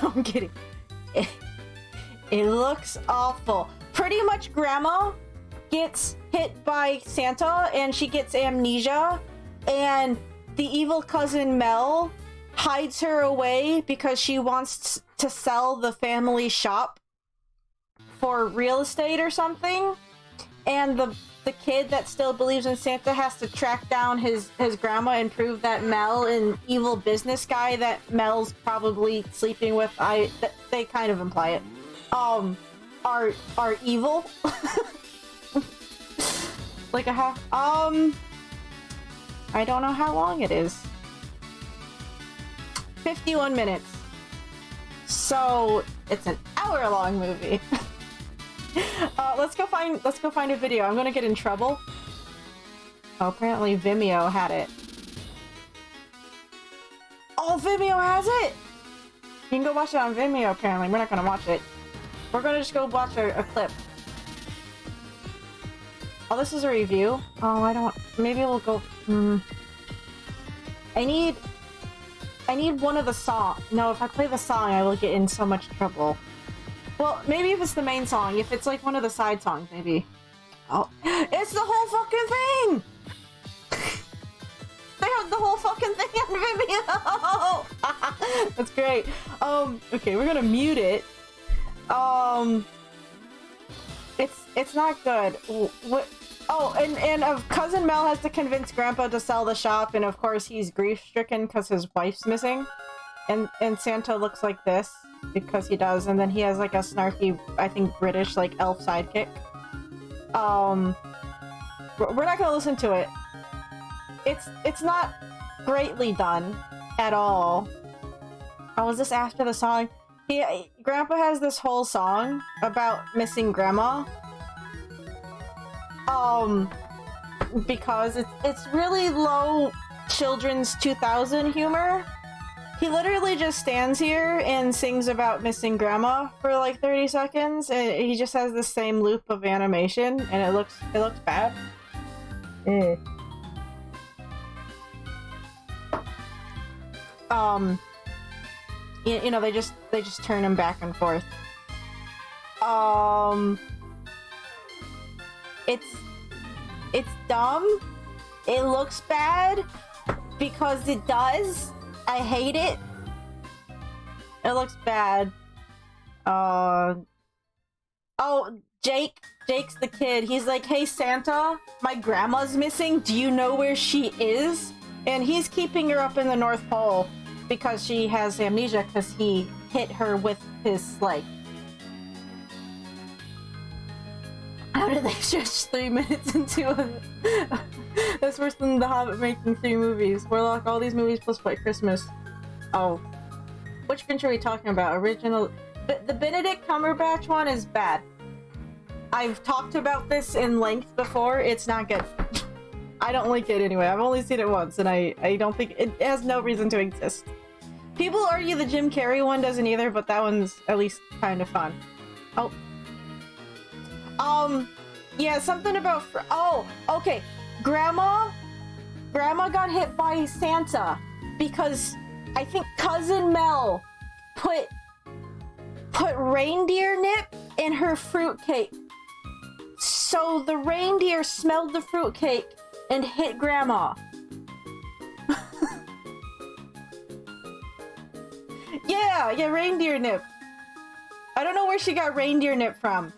No, I'm kidding. It looks awful. Pretty much Grandma gets hit by Santa and she gets amnesia, and the evil cousin Mel hides her away because she wants to sell the family shop for real estate or something, and the kid that still believes in Santa has to track down his grandma and prove that Mel, an evil business guy that Mel's probably sleeping with, they kind of imply it, are evil. Like a half. I don't know how long it is. 51 minutes. So it's an hour-long movie. Let's go find a video. I'm gonna get in trouble. Oh, apparently Vimeo had it. Oh, Vimeo has it! You can go watch it on Vimeo, apparently. We're not gonna watch it. We're gonna just go watch a clip. Oh, this is a review? Oh, I don't... Maybe we'll go... I need one of the songs. No, if I play the song, I will get in so much trouble. Well, maybe if it's the main song. If it's like one of the side songs, maybe. Oh, it's the whole fucking thing! They have the whole fucking thing on Vimeo! That's great. Okay, we're gonna mute it. It's not good. What? Oh, and Cousin Mel has to convince Grandpa to sell the shop, and of course he's grief-stricken because his wife's missing. And Santa looks like this, because he does, and then he has like a snarky, I think British, like, elf sidekick. We're not gonna listen to it. It's not greatly done at all. Oh, was this after the song? Grandpa has this whole song about missing Grandma. Because it's really low children's 2000 humor. He literally just stands here and sings about missing Grandma for like 30 seconds, and he just has the same loop of animation, and it looks bad. You know, they just turn him back and forth. It's dumb. It looks bad because it does. I hate it. It looks bad. Oh, Jake's the kid. He's like, hey Santa, my grandma's missing. Do you know where she is? And he's keeping her up in the North Pole because she has amnesia because he hit her with his sleigh. How did they stretch 3 minutes into a... That's worse than The Hobbit making 3 movies. Warlock, all these movies plus White Christmas. Oh. Which Finch are we talking about? Original... The Benedict Cumberbatch one is bad. I've talked about this in length before. It's not good. I don't like it anyway. I've only seen it once, and I don't think... It has no reason to exist. People argue the Jim Carrey one doesn't either, but that one's at least kind of fun. Oh. Yeah, something about... Oh, okay. Grandma got hit by Santa because I think Cousin Mel put reindeer nip in her fruitcake. So the reindeer smelled the fruitcake and hit Grandma. Yeah, reindeer nip. I don't know where she got reindeer nip from.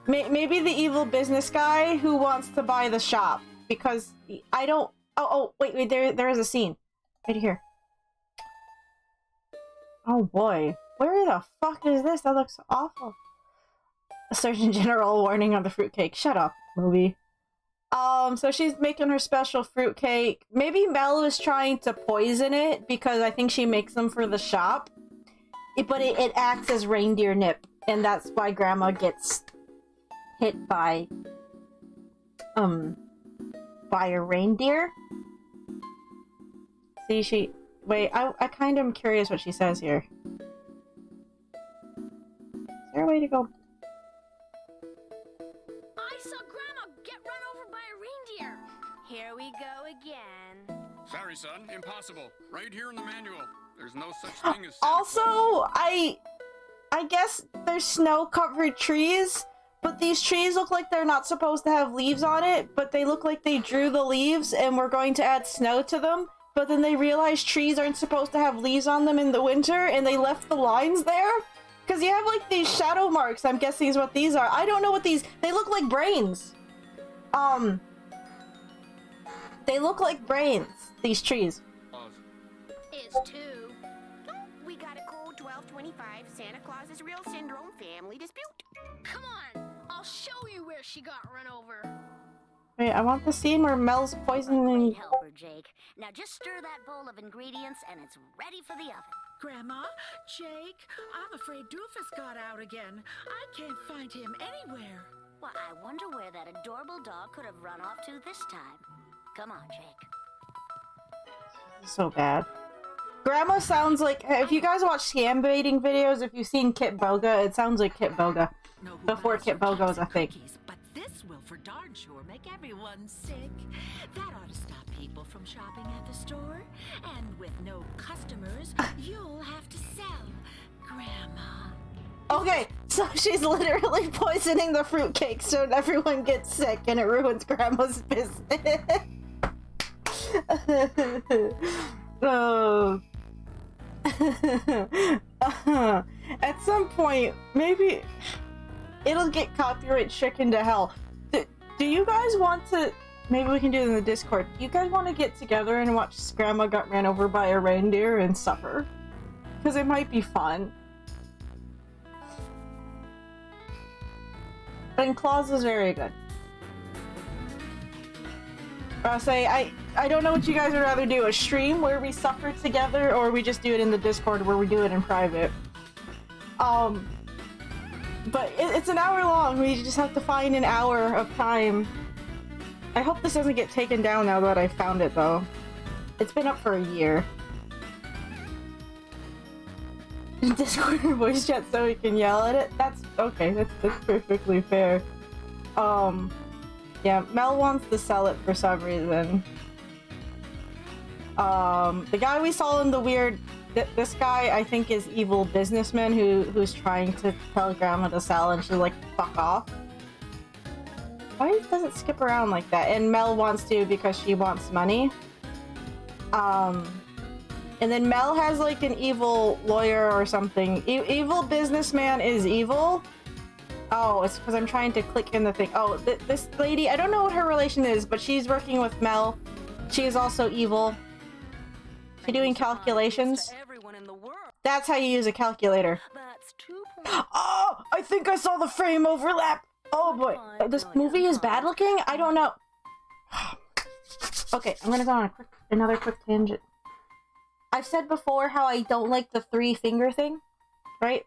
Maybe the evil business guy who wants to buy the shop, because I don't... Oh, wait, there is a scene. Right here. Oh boy. Where the fuck is this? That looks awful. A Surgeon General warning on the fruitcake. Shut up, movie. So she's making her special fruitcake. Maybe Mel is trying to poison it, because I think she makes them for the shop. But it acts as reindeer nip, and that's why Grandma gets... hit by a reindeer. See, wait, I kind of am curious what she says here. Is there a way to go? I saw Grandma get run over by a reindeer. Here we go again. Sorry, son, impossible. Right here in the manual. There's no such thing as... Also, I guess there's snow-covered trees. But these trees look like they're not supposed to have leaves on it, but they look like they drew the leaves and we're going to add snow to them. But then they realized trees aren't supposed to have leaves on them in the winter, and they left the lines there. Because you have like these shadow marks, I'm guessing is what these are. I don't know what these... They look like brains. They look like brains, these trees. Is too. We got a code 1225 Santa Claus's real syndrome family dispute. Come on, I'll show you where she got run over. Wait, I want the scene where Mel's poisoning. Help her, Jake. Now just stir that bowl of ingredients and it's ready for the oven. Grandma, Jake, I'm afraid Doofus got out again. I can't find him anywhere. Well, I wonder where that adorable dog could have run off to this time. Come on, Jake. So bad. Grandma sounds like, if you guys watch scam baiting videos, if you've seen Kit Boga, it sounds like Kit Boga. Before Kit Boga was a thing. But this will for darn sure make everyone sick. That ought to stop people from shopping at the store. And with no customers, you'll have to sell, Grandma. Okay, so she's literally poisoning the fruitcake so everyone gets sick and it ruins Grandma's business. Oh. At some point, maybe it'll get copyright stricken to hell. Do you guys want to? Maybe we can do it in the Discord. Do you guys want to get together and watch Grandma got ran over by a reindeer and suffer? Because it might be fun. And Claus is very good. I'll say, I don't know what you guys would rather do, a stream where we suffer together, or we just do it in the Discord where we do it in private. But it's an hour long, we just have to find an hour of time. I hope this doesn't get taken down now that I found it, though. It's been up for a year. Discord or voice chat so we can yell at it? That's okay, that's perfectly fair. Yeah, Mel wants to sell it for some reason. The guy we saw in the weird... This guy, I think, is evil businessman who's trying to tell Grandma to sell, and she's like, fuck off. Why does it skip around like that? And Mel wants to because she wants money. And then Mel has like an evil lawyer or something. Evil businessman is evil. Oh, it's because I'm trying to click in the thing. Oh, this lady, I don't know what her relation is, but she's working with Mel. She is also evil. She's doing calculations. That's how you use a calculator. Oh, I think I saw the frame overlap. Oh boy, this movie is bad looking? I don't know. Okay, I'm gonna go on another quick tangent. I've said before how I don't like the 3-finger thing, right?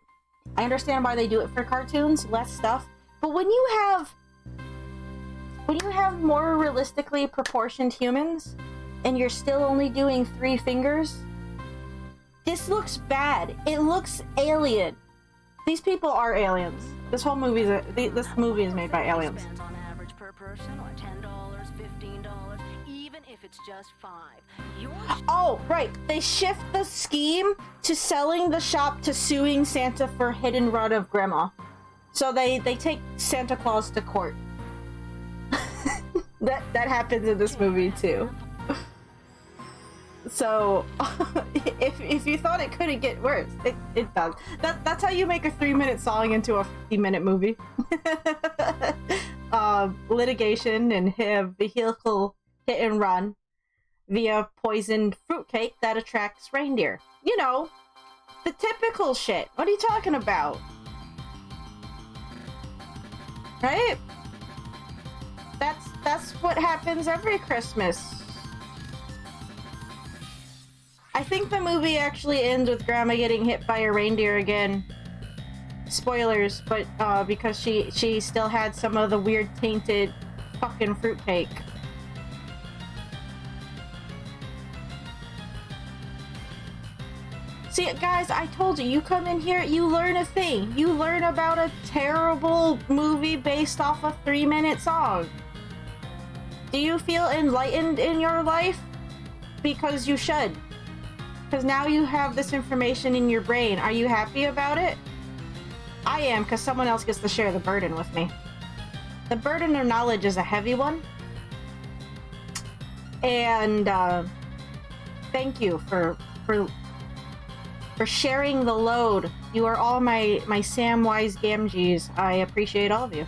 I understand why they do it for cartoons, less stuff. But when you have more realistically proportioned humans, and you're still only doing 3 fingers, this looks bad. It looks alien. These people are aliens. This whole movie this movie is made by aliens. On average per person, or $10, $15, even if it's just $5. Oh, right. They shift the scheme to selling the shop to suing Santa for hidden run of Grandma. So they take Santa Claus to court. that happens in this movie too. So if you thought it couldn't get worse, it does. That's how you make a 3-minute song into a 50-minute movie. Litigation and vehicle hit and run via poisoned fruitcake that attracts reindeer. You know, the typical shit. What are you talking about? Right? That's what happens every Christmas. I think the movie actually ends with Grandma getting hit by a reindeer again. Spoilers, but because she still had some of the weird tainted fucking fruitcake. See, guys, I told you, you come in here, you learn a thing. You learn about a terrible movie based off a 3-minute song. Do you feel enlightened in your life? Because you should. Because now you have this information in your brain. Are you happy about it? I am, because someone else gets to share the burden with me. The burden of knowledge is a heavy one. And thank you for sharing the load. You are all my Samwise Gamgees. I appreciate all of you.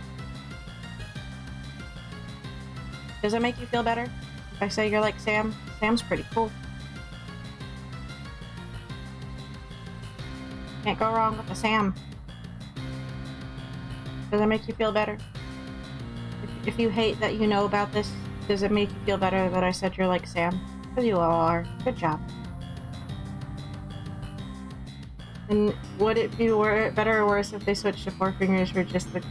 Does it make you feel better if I say you're like Sam? Sam's pretty cool. Can't go wrong with a Sam. Does it make you feel better? If you hate that you know about this, does it make you feel better that I said you're like Sam? Because you all are. Good job. And would it be better or worse if they switched to Four Fingers for just the...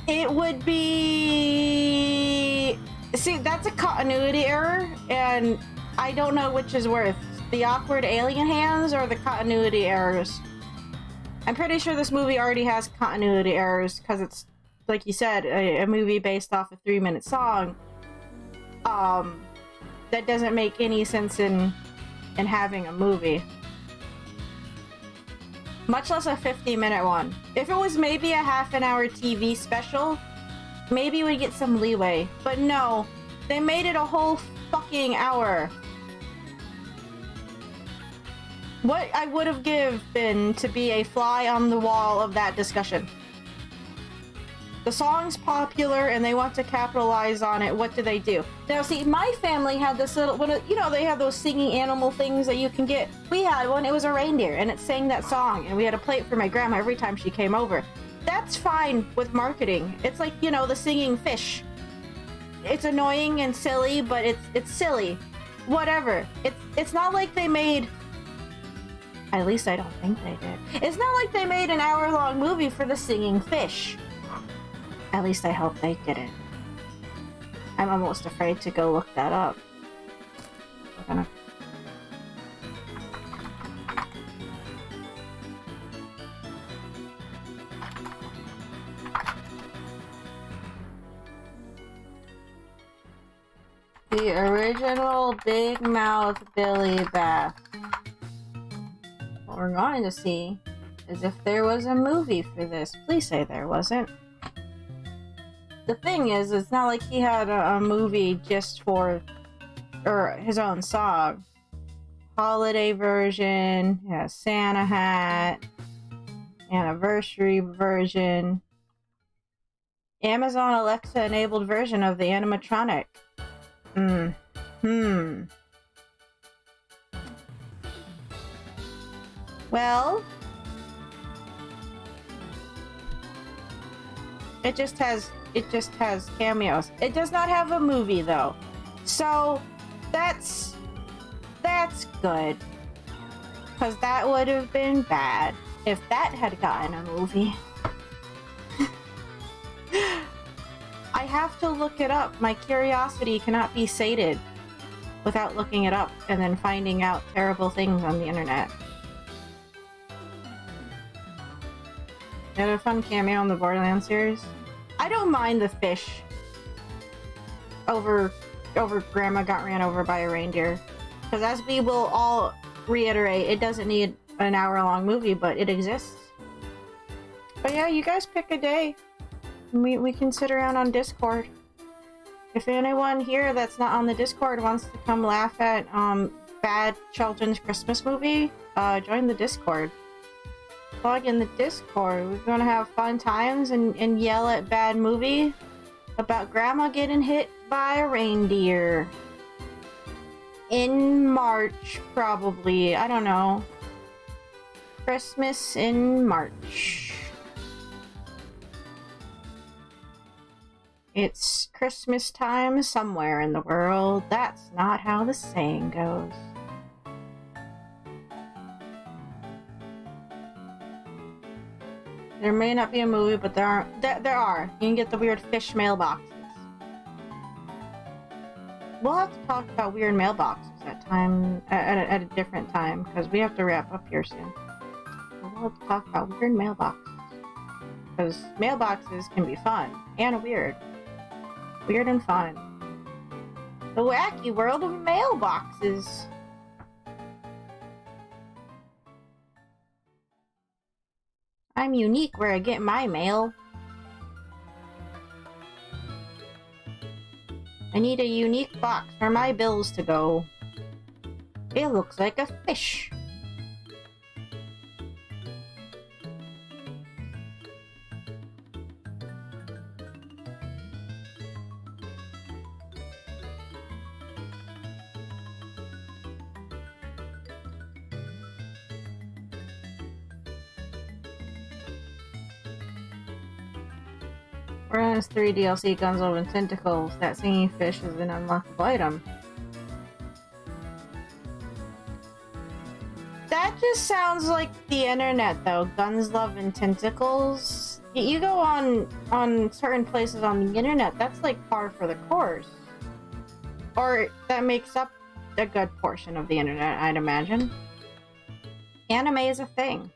It would be... See, that's a continuity error, and I don't know which is worse. The awkward alien hands or the continuity errors. I'm pretty sure this movie already has continuity errors, because it's, like you said, a movie based off a 3-minute song. That doesn't make any sense in having a movie. Much less a 50-minute one. If it was maybe a half-an-hour TV special, maybe we get some leeway. But no, they made it a whole fucking hour. What I would have given to be a fly on the wall of that discussion. The song's popular and they want to capitalize on it. What do? Now, see, my family had this little, you know, they have those singing animal things that you can get. We had one, it was a reindeer, and it sang that song, and we had to play it for my grandma every time she came over. That's fine with marketing. It's like, you know, the singing fish. It's annoying and silly, but it's silly. Whatever. It's not like they made... At least I don't think they did. It's not like they made an hour-long movie for the singing fish. At least I hope they didn't. I'm almost afraid to go look that up. We're gonna... The original Big Mouth Billy Bath. What we're going to see is if there was a movie for this. Please say there wasn't. The thing is, it's not like he had a movie just for his own song. Holiday version, yeah, Santa hat, anniversary version, Amazon Alexa enabled version of the animatronic. Well, it just has cameos. It does not have a movie though. So that's good. Cause that would have been bad if that had gotten a movie. I have to look it up. My curiosity cannot be sated without looking it up and then finding out terrible things on the internet. Had a fun cameo in the Borderlands series. I don't mind the fish over Grandma got ran over by a reindeer. Because as we will all reiterate, it doesn't need an hour-long movie, but it exists. But yeah, you guys pick a day. We can sit around on Discord. If anyone here that's not on the Discord wants to come laugh at bad children's Christmas movie, join the Discord. Plug in the Discord. We're gonna have fun times and yell at bad movie about Grandma getting hit by a reindeer. In March, probably. I don't know. Christmas in March. It's Christmas time somewhere in the world. That's not how the saying goes. There may not be a movie, but there are. You can get the weird fish mailboxes. We'll have to talk about weird mailboxes at a different time, because we have to wrap up here soon. We'll have to talk about weird mailboxes. Because mailboxes can be fun and weird. Weird and fun. The wacky world of mailboxes. I'm unique where I get my mail. I need a unique box for my bills to go. It looks like a fish. Borderlands 3 DLC Guns Love and Tentacles. That singing fish is an unlockable item. That just sounds like the internet, though. Guns, Love, and Tentacles. You go on certain places on the internet, that's like par for the course. Or that makes up a good portion of the internet, I'd imagine. Anime is a thing.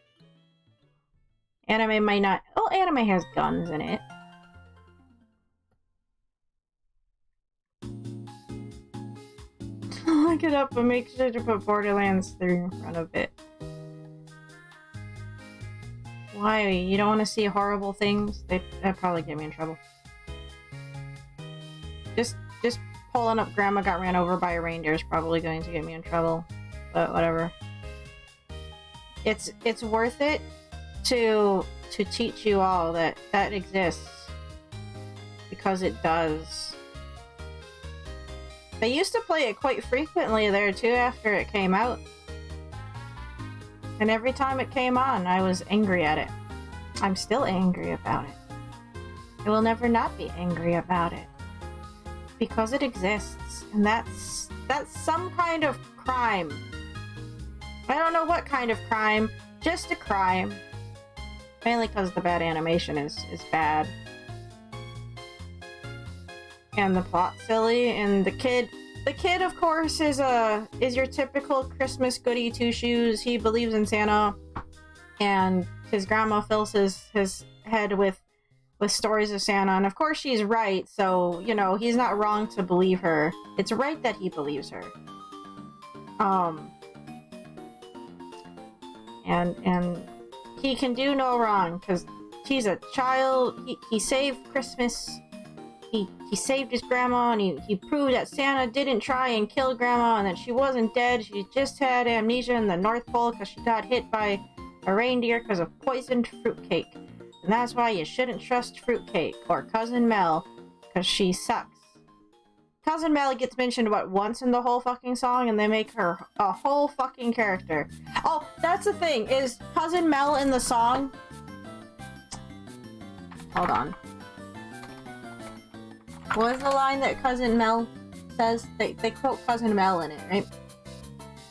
Anime might not... Oh, anime has guns in it. Look it up and make sure to put Borderlands 3 in front of it. Why? You don't want to see horrible things? That'd probably get me in trouble. Just pulling up Grandma Got Ran Over by a Reindeer is probably going to get me in trouble. But whatever. It's worth it to teach you all that exists. Because it does. They used to play it quite frequently there too after it came out. And every time it came on, I was angry at it. I'm still angry about it. I will never not be angry about it. Because it exists. And that's some kind of crime. I don't know what kind of crime. Just a crime. Mainly because the bad animation is bad. And the plot silly, and the kid of course is your typical Christmas goody two shoes. He believes in Santa, and his grandma fills his head with stories of Santa, and of course she's right, so you know he's not wrong to believe her. It's right that he believes her. And he can do no wrong because he's a child. He saved Christmas. He saved his grandma, and he proved that Santa didn't try and kill grandma, and that she wasn't dead. She just had amnesia in the North Pole because she got hit by a reindeer because of poisoned fruitcake. And that's why you shouldn't trust fruitcake or Cousin Mel, because she sucks. Cousin Mel gets mentioned about once in the whole fucking song, and they make her a whole fucking character. Oh, that's the thing, is Cousin Mel in the song... Hold on. What was the line that Cousin Mel says? They quote Cousin Mel in it, right?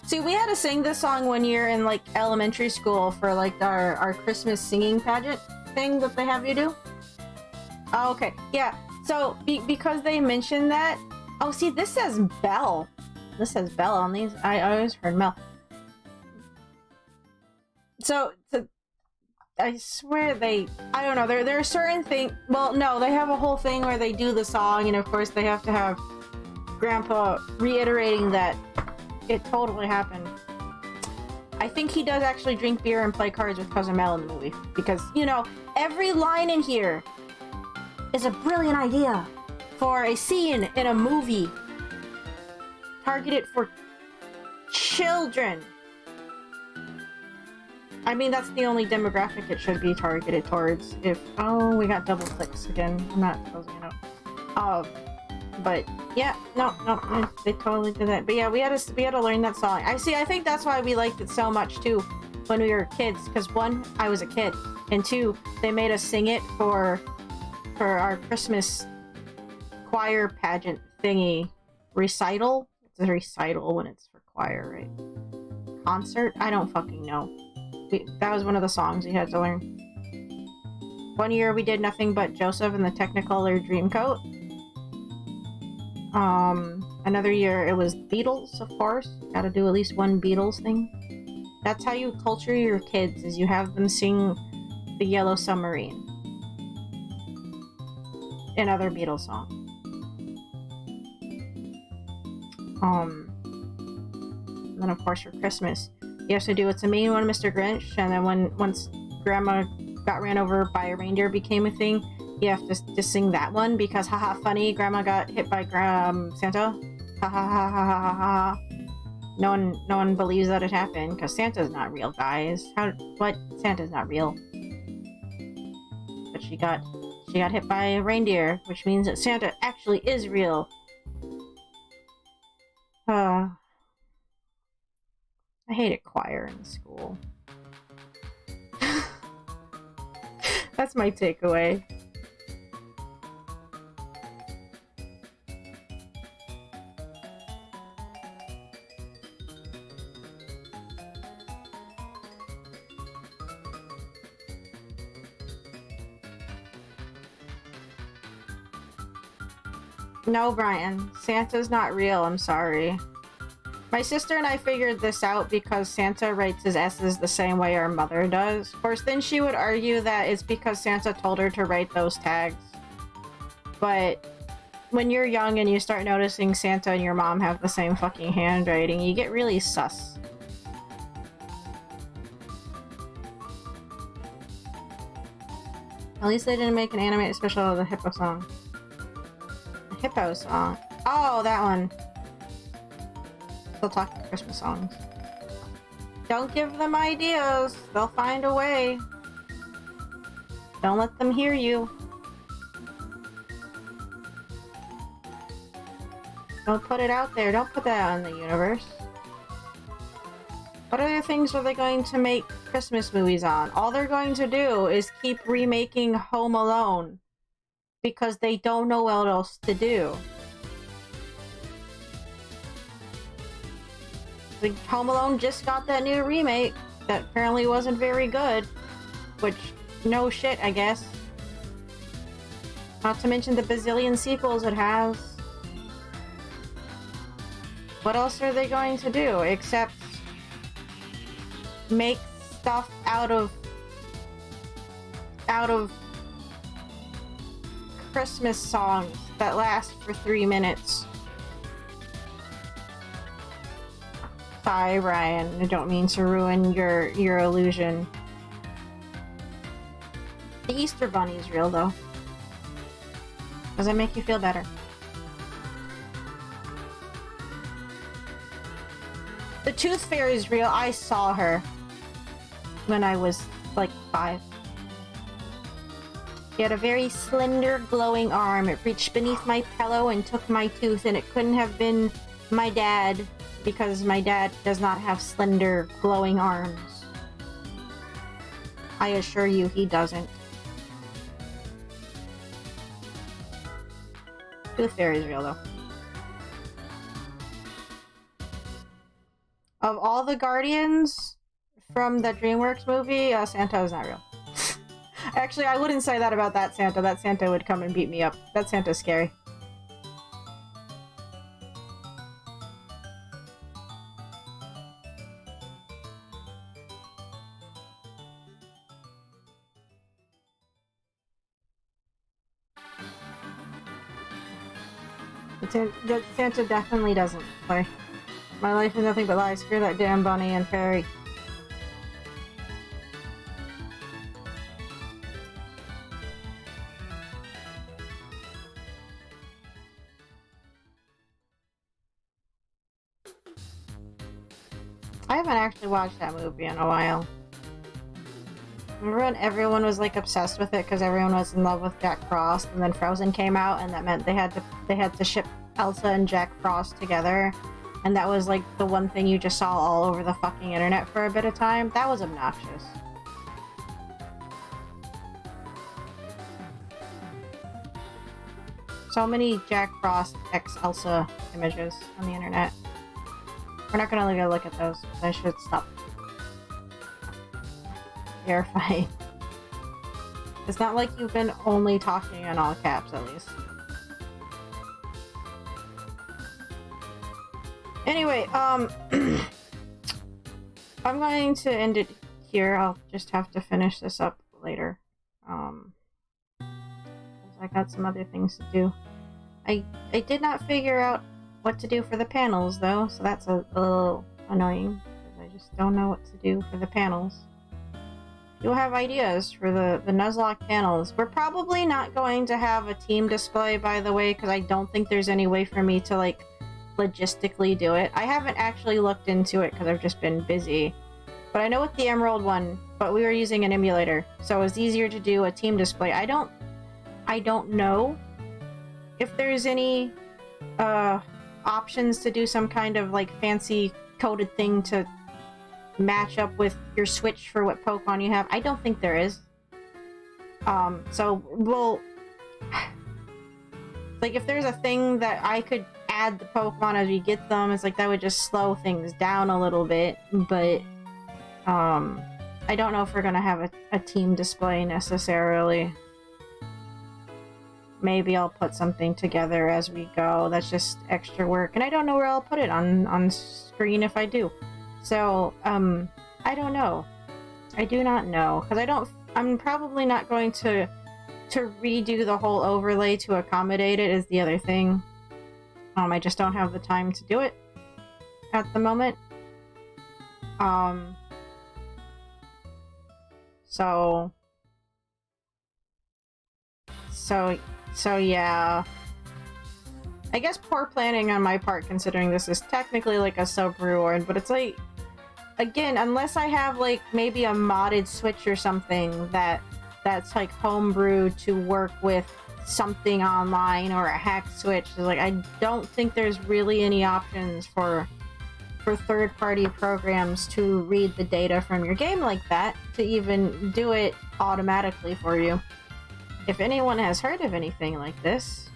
See, we had to sing this song one year in, like, elementary school for, like, our Christmas singing pageant thing that they have you do. Oh, okay. Yeah. So, because they mentioned that... Oh, see, this says Belle. This says Belle on these. I always heard Mel. So I swear I don't know, there are certain things, well, no, they have a whole thing where they do the song, and of course they have to have Grandpa reiterating that it totally happened. I think he does actually drink beer and play cards with Cousin Mel in the movie, because, you know, every line in here is a brilliant idea for a scene in a movie targeted for children. I mean, that's the only demographic it should be targeted towards. Oh, we got double clicks again. I'm not closing it up. But yeah, no, they totally did that. But yeah, we had to learn that song. I think that's why we liked it so much too when we were kids. Because one, I was a kid, and two, they made us sing it for our Christmas choir pageant thingy recital. It's a recital when it's for choir, right? Concert? I don't fucking know. That was one of the songs we had to learn. One year we did nothing but Joseph and the Technicolor Dreamcoat. Another year it was Beatles, of course. Gotta do at least one Beatles thing. That's how you culture your kids, is you have them sing the Yellow Submarine. And other Beatles songs. And then of course for Christmas, you have to do It's a Mean One, Mr. Grinch, and then once Grandma Got Ran Over by a Reindeer became a thing, you have to sing that one because haha funny, Grandma got hit by Santa. Ha ha ha ha ha ha. No one believes that it happened because Santa's not real, guys. What? Santa's not real. But she got hit by a reindeer, which means that Santa actually is real. I hated choir in school. That's my takeaway. No, Brian. Santa's not real. I'm sorry. My sister and I figured this out because Santa writes his S's the same way our mother does. Of course, then she would argue that it's because Santa told her to write those tags. But when you're young and you start noticing Santa and your mom have the same fucking handwriting, you get really sus. At least they didn't make an animated special of the hippo song. The hippo song. Oh, that one. Still talking Christmas songs. Don't give them ideas. They'll find a way. Don't let them hear you. Don't put it out there. Don't put that out in the universe. What other things are they going to make Christmas movies on? All they're going to do is keep remaking Home Alone because they don't know what else to do. Like, Home Alone just got that new remake that apparently wasn't very good, which, no shit, I guess. Not to mention the bazillion sequels it has. What else are they going to do except make stuff out of Christmas songs that last for 3 minutes? Sorry, Ryan. I don't mean to ruin your illusion. The Easter Bunny is real, though. Does it make you feel better? The Tooth Fairy is real. I saw her when I was like 5. She had a very slender, glowing arm. It reached beneath my pillow and took my tooth, and it couldn't have been my dad because my dad does not have slender, glowing arms. I assure you he doesn't. Tooth Fairy is real, though. Of all the Guardians from the DreamWorks movie, Santa is not real. Actually, I wouldn't say that about that Santa. That Santa would come and beat me up. That Santa's scary. Santa definitely doesn't play. My life is nothing but lies. Screw that damn bunny and fairy. I haven't actually watched that movie in a while. Remember when everyone was like obsessed with it because everyone was in love with Jack Frost, and then Frozen came out, and that meant they had to ship Elsa and Jack Frost together, and that was like the one thing you just saw all over the fucking internet for a bit of time. That was obnoxious. So many Jack Frost x Elsa images on the internet. We're not gonna go look at those. I should stop. Terrifying. It's not like you've been only talking in all caps, at least. Anyway, I'm going to end it here. I'll just have to finish this up later. 'Cause I got some other things to do. I did not figure out what to do for the panels, though, so that's a little annoying, because I just don't know what to do for the panels. You'll have ideas for the Nuzlocke panels. We're probably not going to have a team display, by the way, because I don't think there's any way for me to, like, logistically do it. I haven't actually looked into it because I've just been busy. But I know with the Emerald one, but we were using an emulator, so it was easier to do a team display. I don't know if there's any options to do some kind of like fancy coded thing to match up with your Switch for what Pokemon you have. I don't think there is. So we'll like if there's a thing that I could add the Pokemon as we get them, it's like that would just slow things down a little bit, but I don't know if we're gonna have a team display necessarily. maybe I'll put something together as we go. That's just extra work, and I don't know where I'll put it on screen if I do. So, I don't know. I do not know, because I'm probably not going to redo the whole overlay to accommodate it is the other thing. I just don't have the time to do it at the moment. So yeah. I guess poor planning on my part, considering this is technically like a sub-reward, but it's like, again, unless I have like maybe a modded Switch or something that's like homebrew to work with something online, or a hacked Switch, like I don't think there's really any options for third-party programs to read the data from your game like that, to even do it automatically for you. If anyone has heard of anything like this,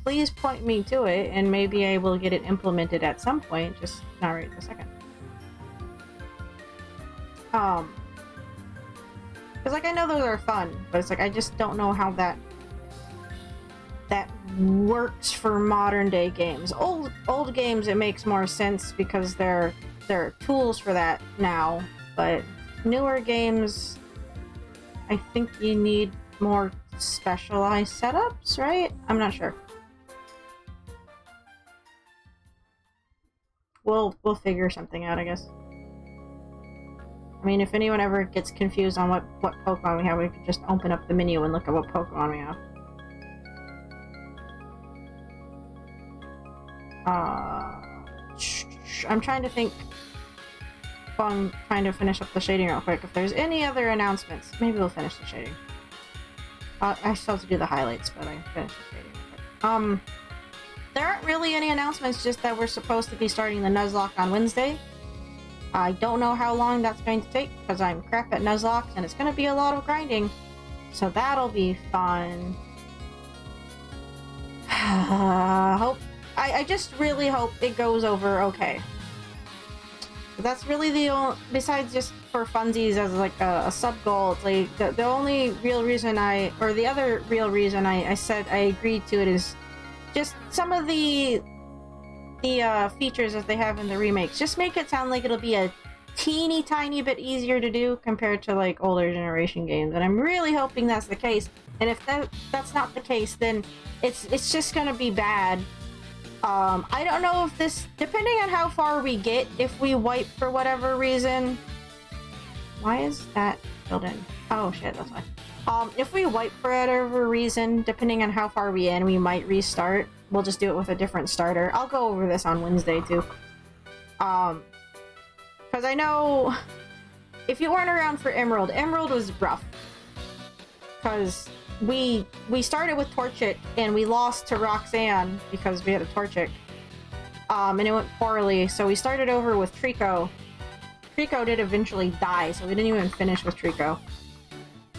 please point me to it, and maybe I will get it implemented at some point, just not right this second. Because, like, I know those are fun, but it's like, I just don't know how that works for modern day games. Old games, it makes more sense because there are tools for that now, but newer games, I think you need more specialized setups, right? I'm not sure. We'll figure something out, I guess. I mean, if anyone ever gets confused on what Pokemon we have, we could just open up the menu and look at what Pokemon we have. I'm trying to think. Well, I'm trying to finish up the shading real quick. If there's any other announcements, maybe we'll finish the shading. I still have to do the highlights, but I finished the shading real quick. There aren't really any announcements, just that we're supposed to be starting the Nuzlocke on Wednesday. I don't know how long that's going to take, because I'm crap at Nuzlocke, and it's going to be a lot of grinding. So that'll be fun. I just really hope it goes over okay. That's really the only, besides just for funsies as like a sub-goal, it's like the only real reason the other real reason I said I agreed to it is just some of the features that they have in the remakes. Just make it sound like it'll be a teeny tiny bit easier to do compared to like older generation games, and I'm really hoping that's the case. And if that's not the case, then it's just gonna be bad. I don't know if this, depending on how far we get, if we wipe for whatever reason. Why is that filled in? Oh shit, that's why. If we wipe for whatever reason, depending on how far we in, we might restart. We'll just do it with a different starter. I'll go over this on Wednesday too. Because I know if you weren't around for Emerald was rough. Because we started with Torchic and we lost to Roxanne because we had a Torchic. And it went poorly, so we started over with Trico. Trico did eventually die, so we didn't even finish with Trico.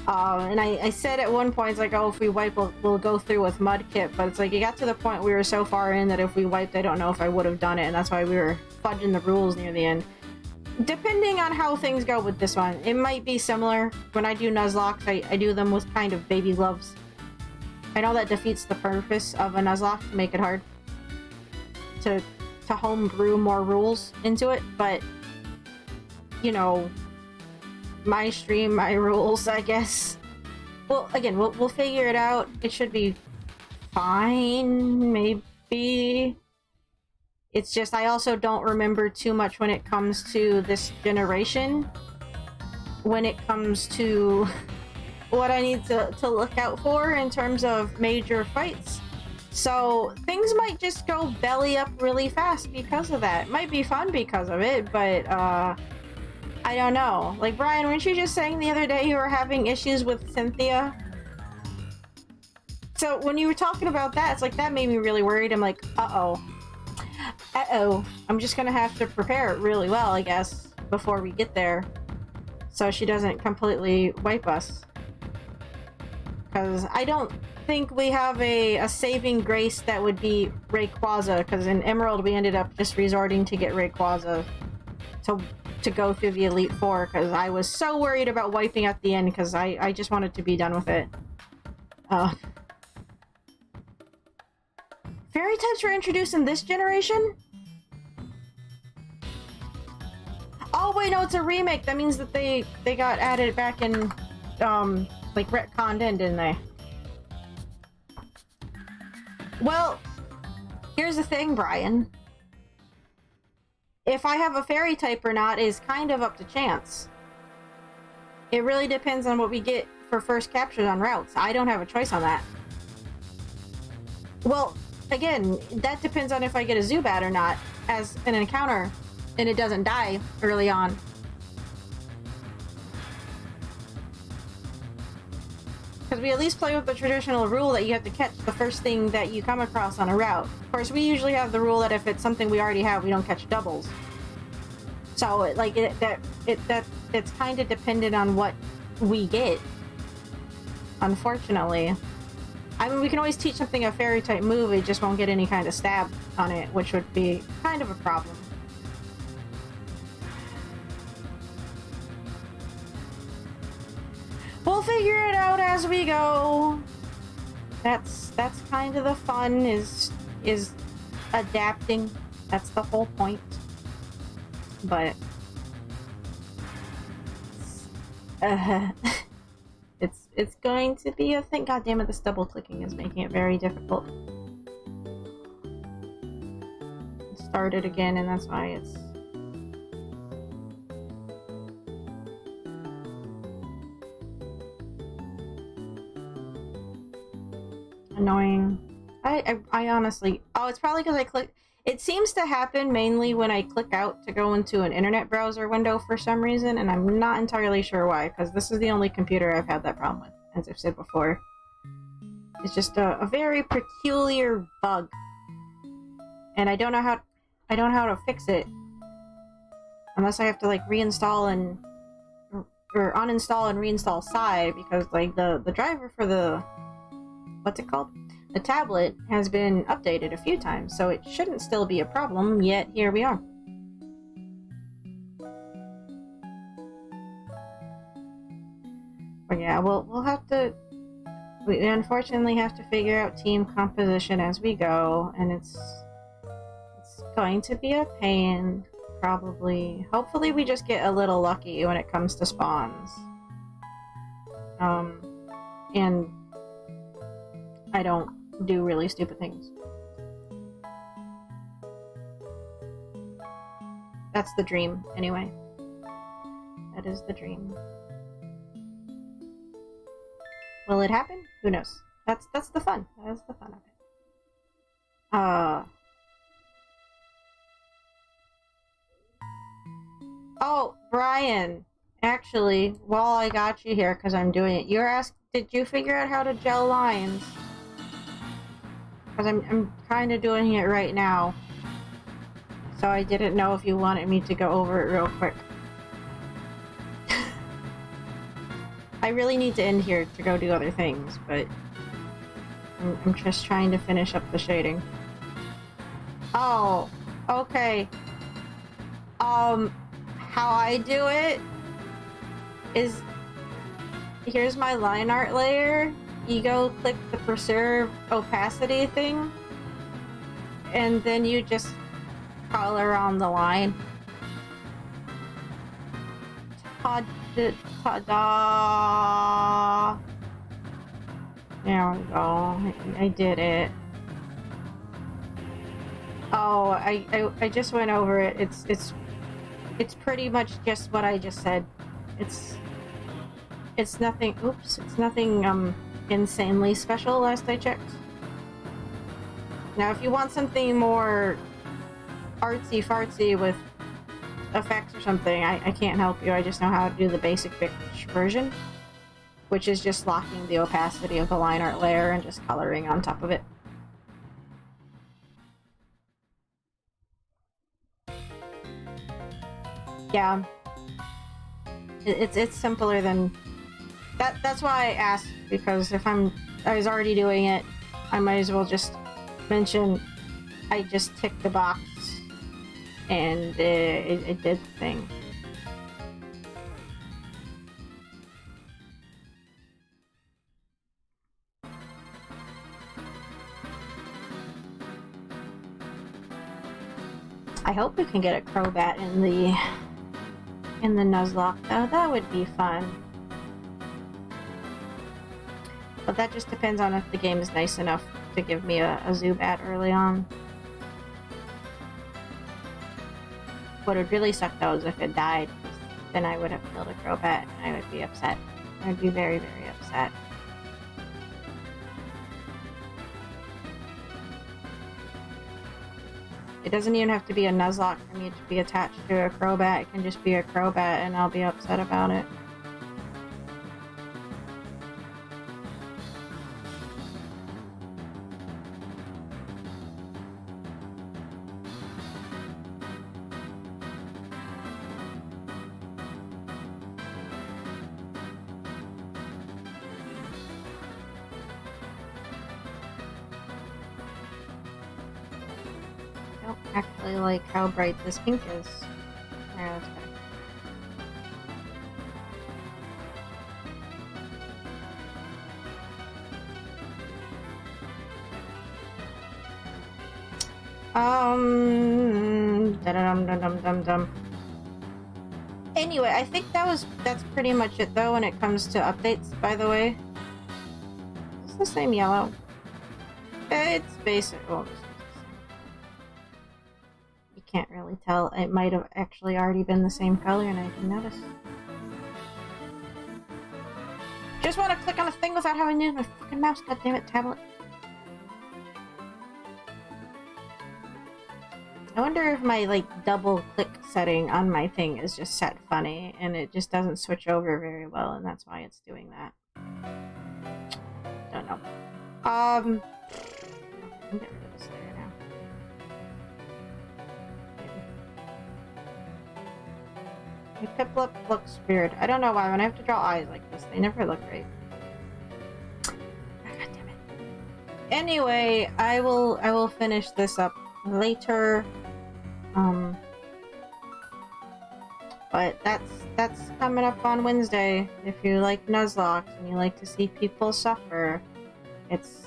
And I said at one point, it's like, oh, if we wipe, we'll go through with Mudkip, but it's like, it got to the point we were so far in that if we wiped, I don't know if I would have done it, and that's why we were fudging the rules near the end. Depending on how things go with this one, it might be similar. When I do Nuzlocks, I do them with kind of baby gloves. I know that defeats the purpose of a Nuzlocke, to make it hard to homebrew more rules into it, but, you know, my stream, my rules, I guess. Well, again, we'll figure it out. It should be fine, maybe. It's just, I also don't remember too much when it comes to this generation. When it comes to what I need to look out for in terms of major fights. So, things might just go belly up really fast because of that. It might be fun because of it, but, I don't know. Like, Brian, weren't you just saying the other day you were having issues with Cynthia? So, when you were talking about that, it's like, that made me really worried. I'm like, uh-oh. Uh-oh. I'm just gonna have to prepare it really well, I guess, before we get there. So she doesn't completely wipe us. Because I don't think we have a saving grace that would be Rayquaza, because in Emerald we ended up just resorting to get Rayquaza to go through the Elite Four, because I was so worried about wiping at the end, because I just wanted to be done with it. fairy types were introduced in this generation? Oh wait, no, it's a remake. That means that they got added back in, like retconned in, didn't they? Well, here's the thing, Brian. If I have a fairy type or not is kind of up to chance. It really depends on what we get for first captures on routes. I don't have a choice on that. Well, again, that depends on if I get a Zubat or not as an encounter and it doesn't die early on. Because we at least play with the traditional rule that you have to catch the first thing that you come across on a route. Of course, we usually have the rule that if it's something we already have, we don't catch doubles. So, it's kind of dependent on what we get. Unfortunately. I mean, we can always teach something a fairy type move, it just won't get any kind of stab on it, which would be kind of a problem. We'll figure it out as we go. That's kind of the fun, is adapting. That's the whole point. But it's going to be a thing. God damn it, this double clicking is making it very difficult. It started again, and that's why it's annoying. I honestly... Oh, it's probably because I clicked... It seems to happen mainly when I click out to go into an internet browser window for some reason, and I'm not entirely sure why, because this is the only computer I've had that problem with, as I've said before. It's just a very peculiar bug. And I don't know how to fix it. Unless I have to, like, reinstall and... or uninstall and reinstall Psy, because, like, the driver for the... What's it called? The tablet has been updated a few times, so it shouldn't still be a problem, yet here we are. But yeah, we'll have to... We unfortunately have to figure out team composition as we go, and it's going to be a pain, probably. Hopefully we just get a little lucky when it comes to spawns. And I don't do really stupid things. That's the dream, anyway. That is the dream. Will it happen? Who knows? That's the fun. That is the fun of it. Oh, Brian. Actually, while I got you here, because I'm doing it, did you figure out how to gel lines? Because I'm kind of doing it right now. So I didn't know if you wanted me to go over it real quick. I really need to end here to go do other things, but I'm just trying to finish up the shading. Oh, okay. How I do it is, here's my line art layer. You go click the preserve opacity thing, and then you just color on the line. Ta-da! There we go. I did it. Oh, I just went over it. It's pretty much just what I just said. It's nothing. Oops. It's nothing insanely special. Last I checked. Now, if you want something more artsy fartsy with effects or something, I can't help you. I just know how to do the basic bitch version, which is just locking the opacity of the line art layer and just coloring on top of it. Yeah, it's simpler than that. That's why I asked, because if I was already doing it, I might as well just mention I just ticked the box and it did the thing. I hope we can get a Crobat in the Nuzlocke, though. That would be fun. But that just depends on if the game is nice enough to give me a Zubat early on. What would really suck, though, is if it died. Then I would have killed a Crobat, and I would be upset. I would be very, very upset. It doesn't even have to be a Nuzlocke for me to be attached to a Crobat. It can just be a Crobat, and I'll be upset about it. I don't actually like how bright this pink is. Yeah, that's better. Da-dum-dum-dum-dum-dum. Anyway, I think that's pretty much it though when it comes to updates, by the way. It's the same yellow. It's basic. Well, you can't really tell. It might have actually already been the same color and I didn't notice. Just want to click on a thing without having to use my fucking mouse, goddammit, tablet. I wonder if my, like, double click setting on my thing is just set funny and it just doesn't switch over very well and that's why it's doing that. Don't know. I'm get rid of this layer now. Maybe. My Piplup looks weird. I don't know why. When I have to draw eyes like this, they never look right. God damn it. Anyway, I will finish this up later. But that's coming up on Wednesday. If you like Nuzlocke and you like to see people suffer, it's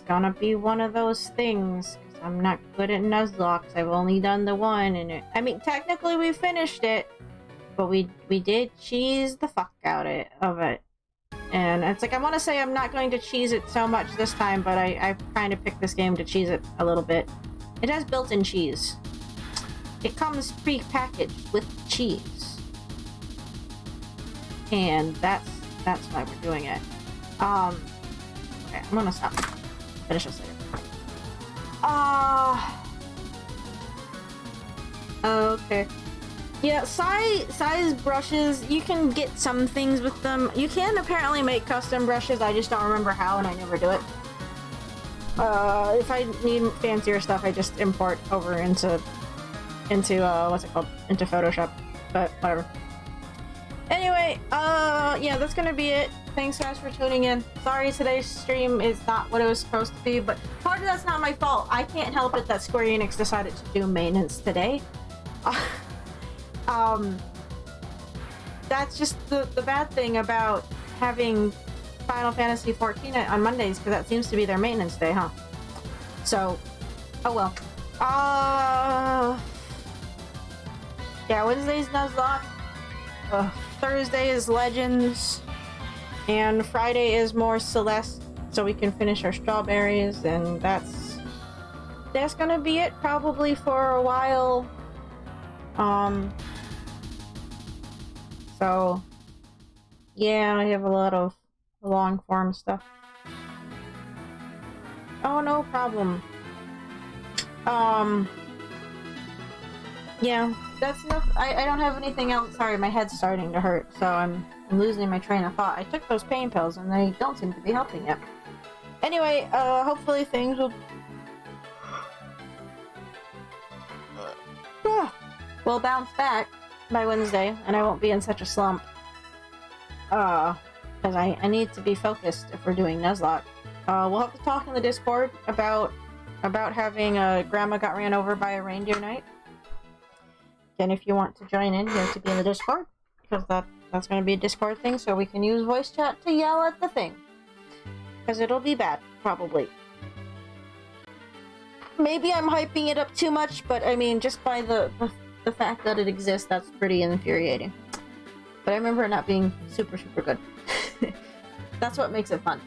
gonna be one of those things. Cause I'm not good at Nuzlocke. I've only done the one, and I mean technically we finished it, but we did cheese the fuck out of it. And it's like I want to say I'm not going to cheese it so much this time, but I kind of picked this game to cheese it a little bit. It has built-in cheese. It comes pre-packaged with cheese. And that's why we're doing it. Okay, I'm gonna stop. Finish this later. Okay. Yeah, size brushes, you can get some things with them. You can apparently make custom brushes, I just don't remember how and I never do it. If I need fancier stuff, I just import over into what's it called? Into Photoshop. But whatever. Anyway, yeah, that's gonna be it. Thanks guys for tuning in. Sorry today's stream is not what it was supposed to be, but part of that's not my fault. I can't help it that Square Enix decided to do maintenance today. That's just the bad thing about having Final Fantasy XIV on Mondays, because that seems to be their maintenance day, huh? So, oh well. Yeah, Wednesday's Nuzlocke. Thursday is Legends. And Friday is more Celeste, so we can finish our strawberries, and that's gonna be it probably for a while. So yeah, I have a lot of long form stuff. Oh, no problem. Yeah, that's enough. I don't have anything else. Sorry, my head's starting to hurt, so I'm losing my train of thought. I took those pain pills and they don't seem to be helping yet. Anyway, hopefully things will bounce back by Wednesday and I won't be in such a slump. Because I need to be focused if we're doing Nuzlocke. We'll have to talk in the Discord about having Grandma got ran over by a reindeer night. And if you want to join in, you have to be in the Discord, because that's going to be a Discord thing, so we can use voice chat to yell at the thing. Because it'll be bad, probably. maybe I'm hyping it up too much, but I mean, just by the fact that it exists, that's pretty infuriating. But I remember it not being super good. That's what makes it fun.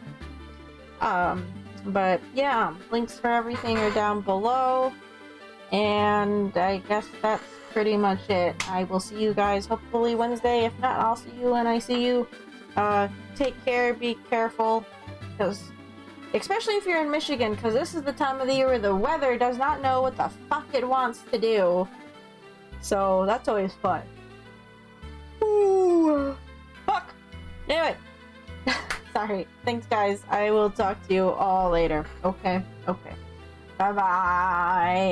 But yeah, links for everything are down below. And I guess that's pretty much it. I will see you guys hopefully Wednesday. If not, I'll see you when I see you. Take care, be careful, because especially if you're in Michigan, because this is the time of the year where the weather does not know what the fuck it wants to do. So that's always fun. Ooh, fuck. Anyway, sorry. Thanks, guys. I will talk to you all later. Okay. Bye-bye.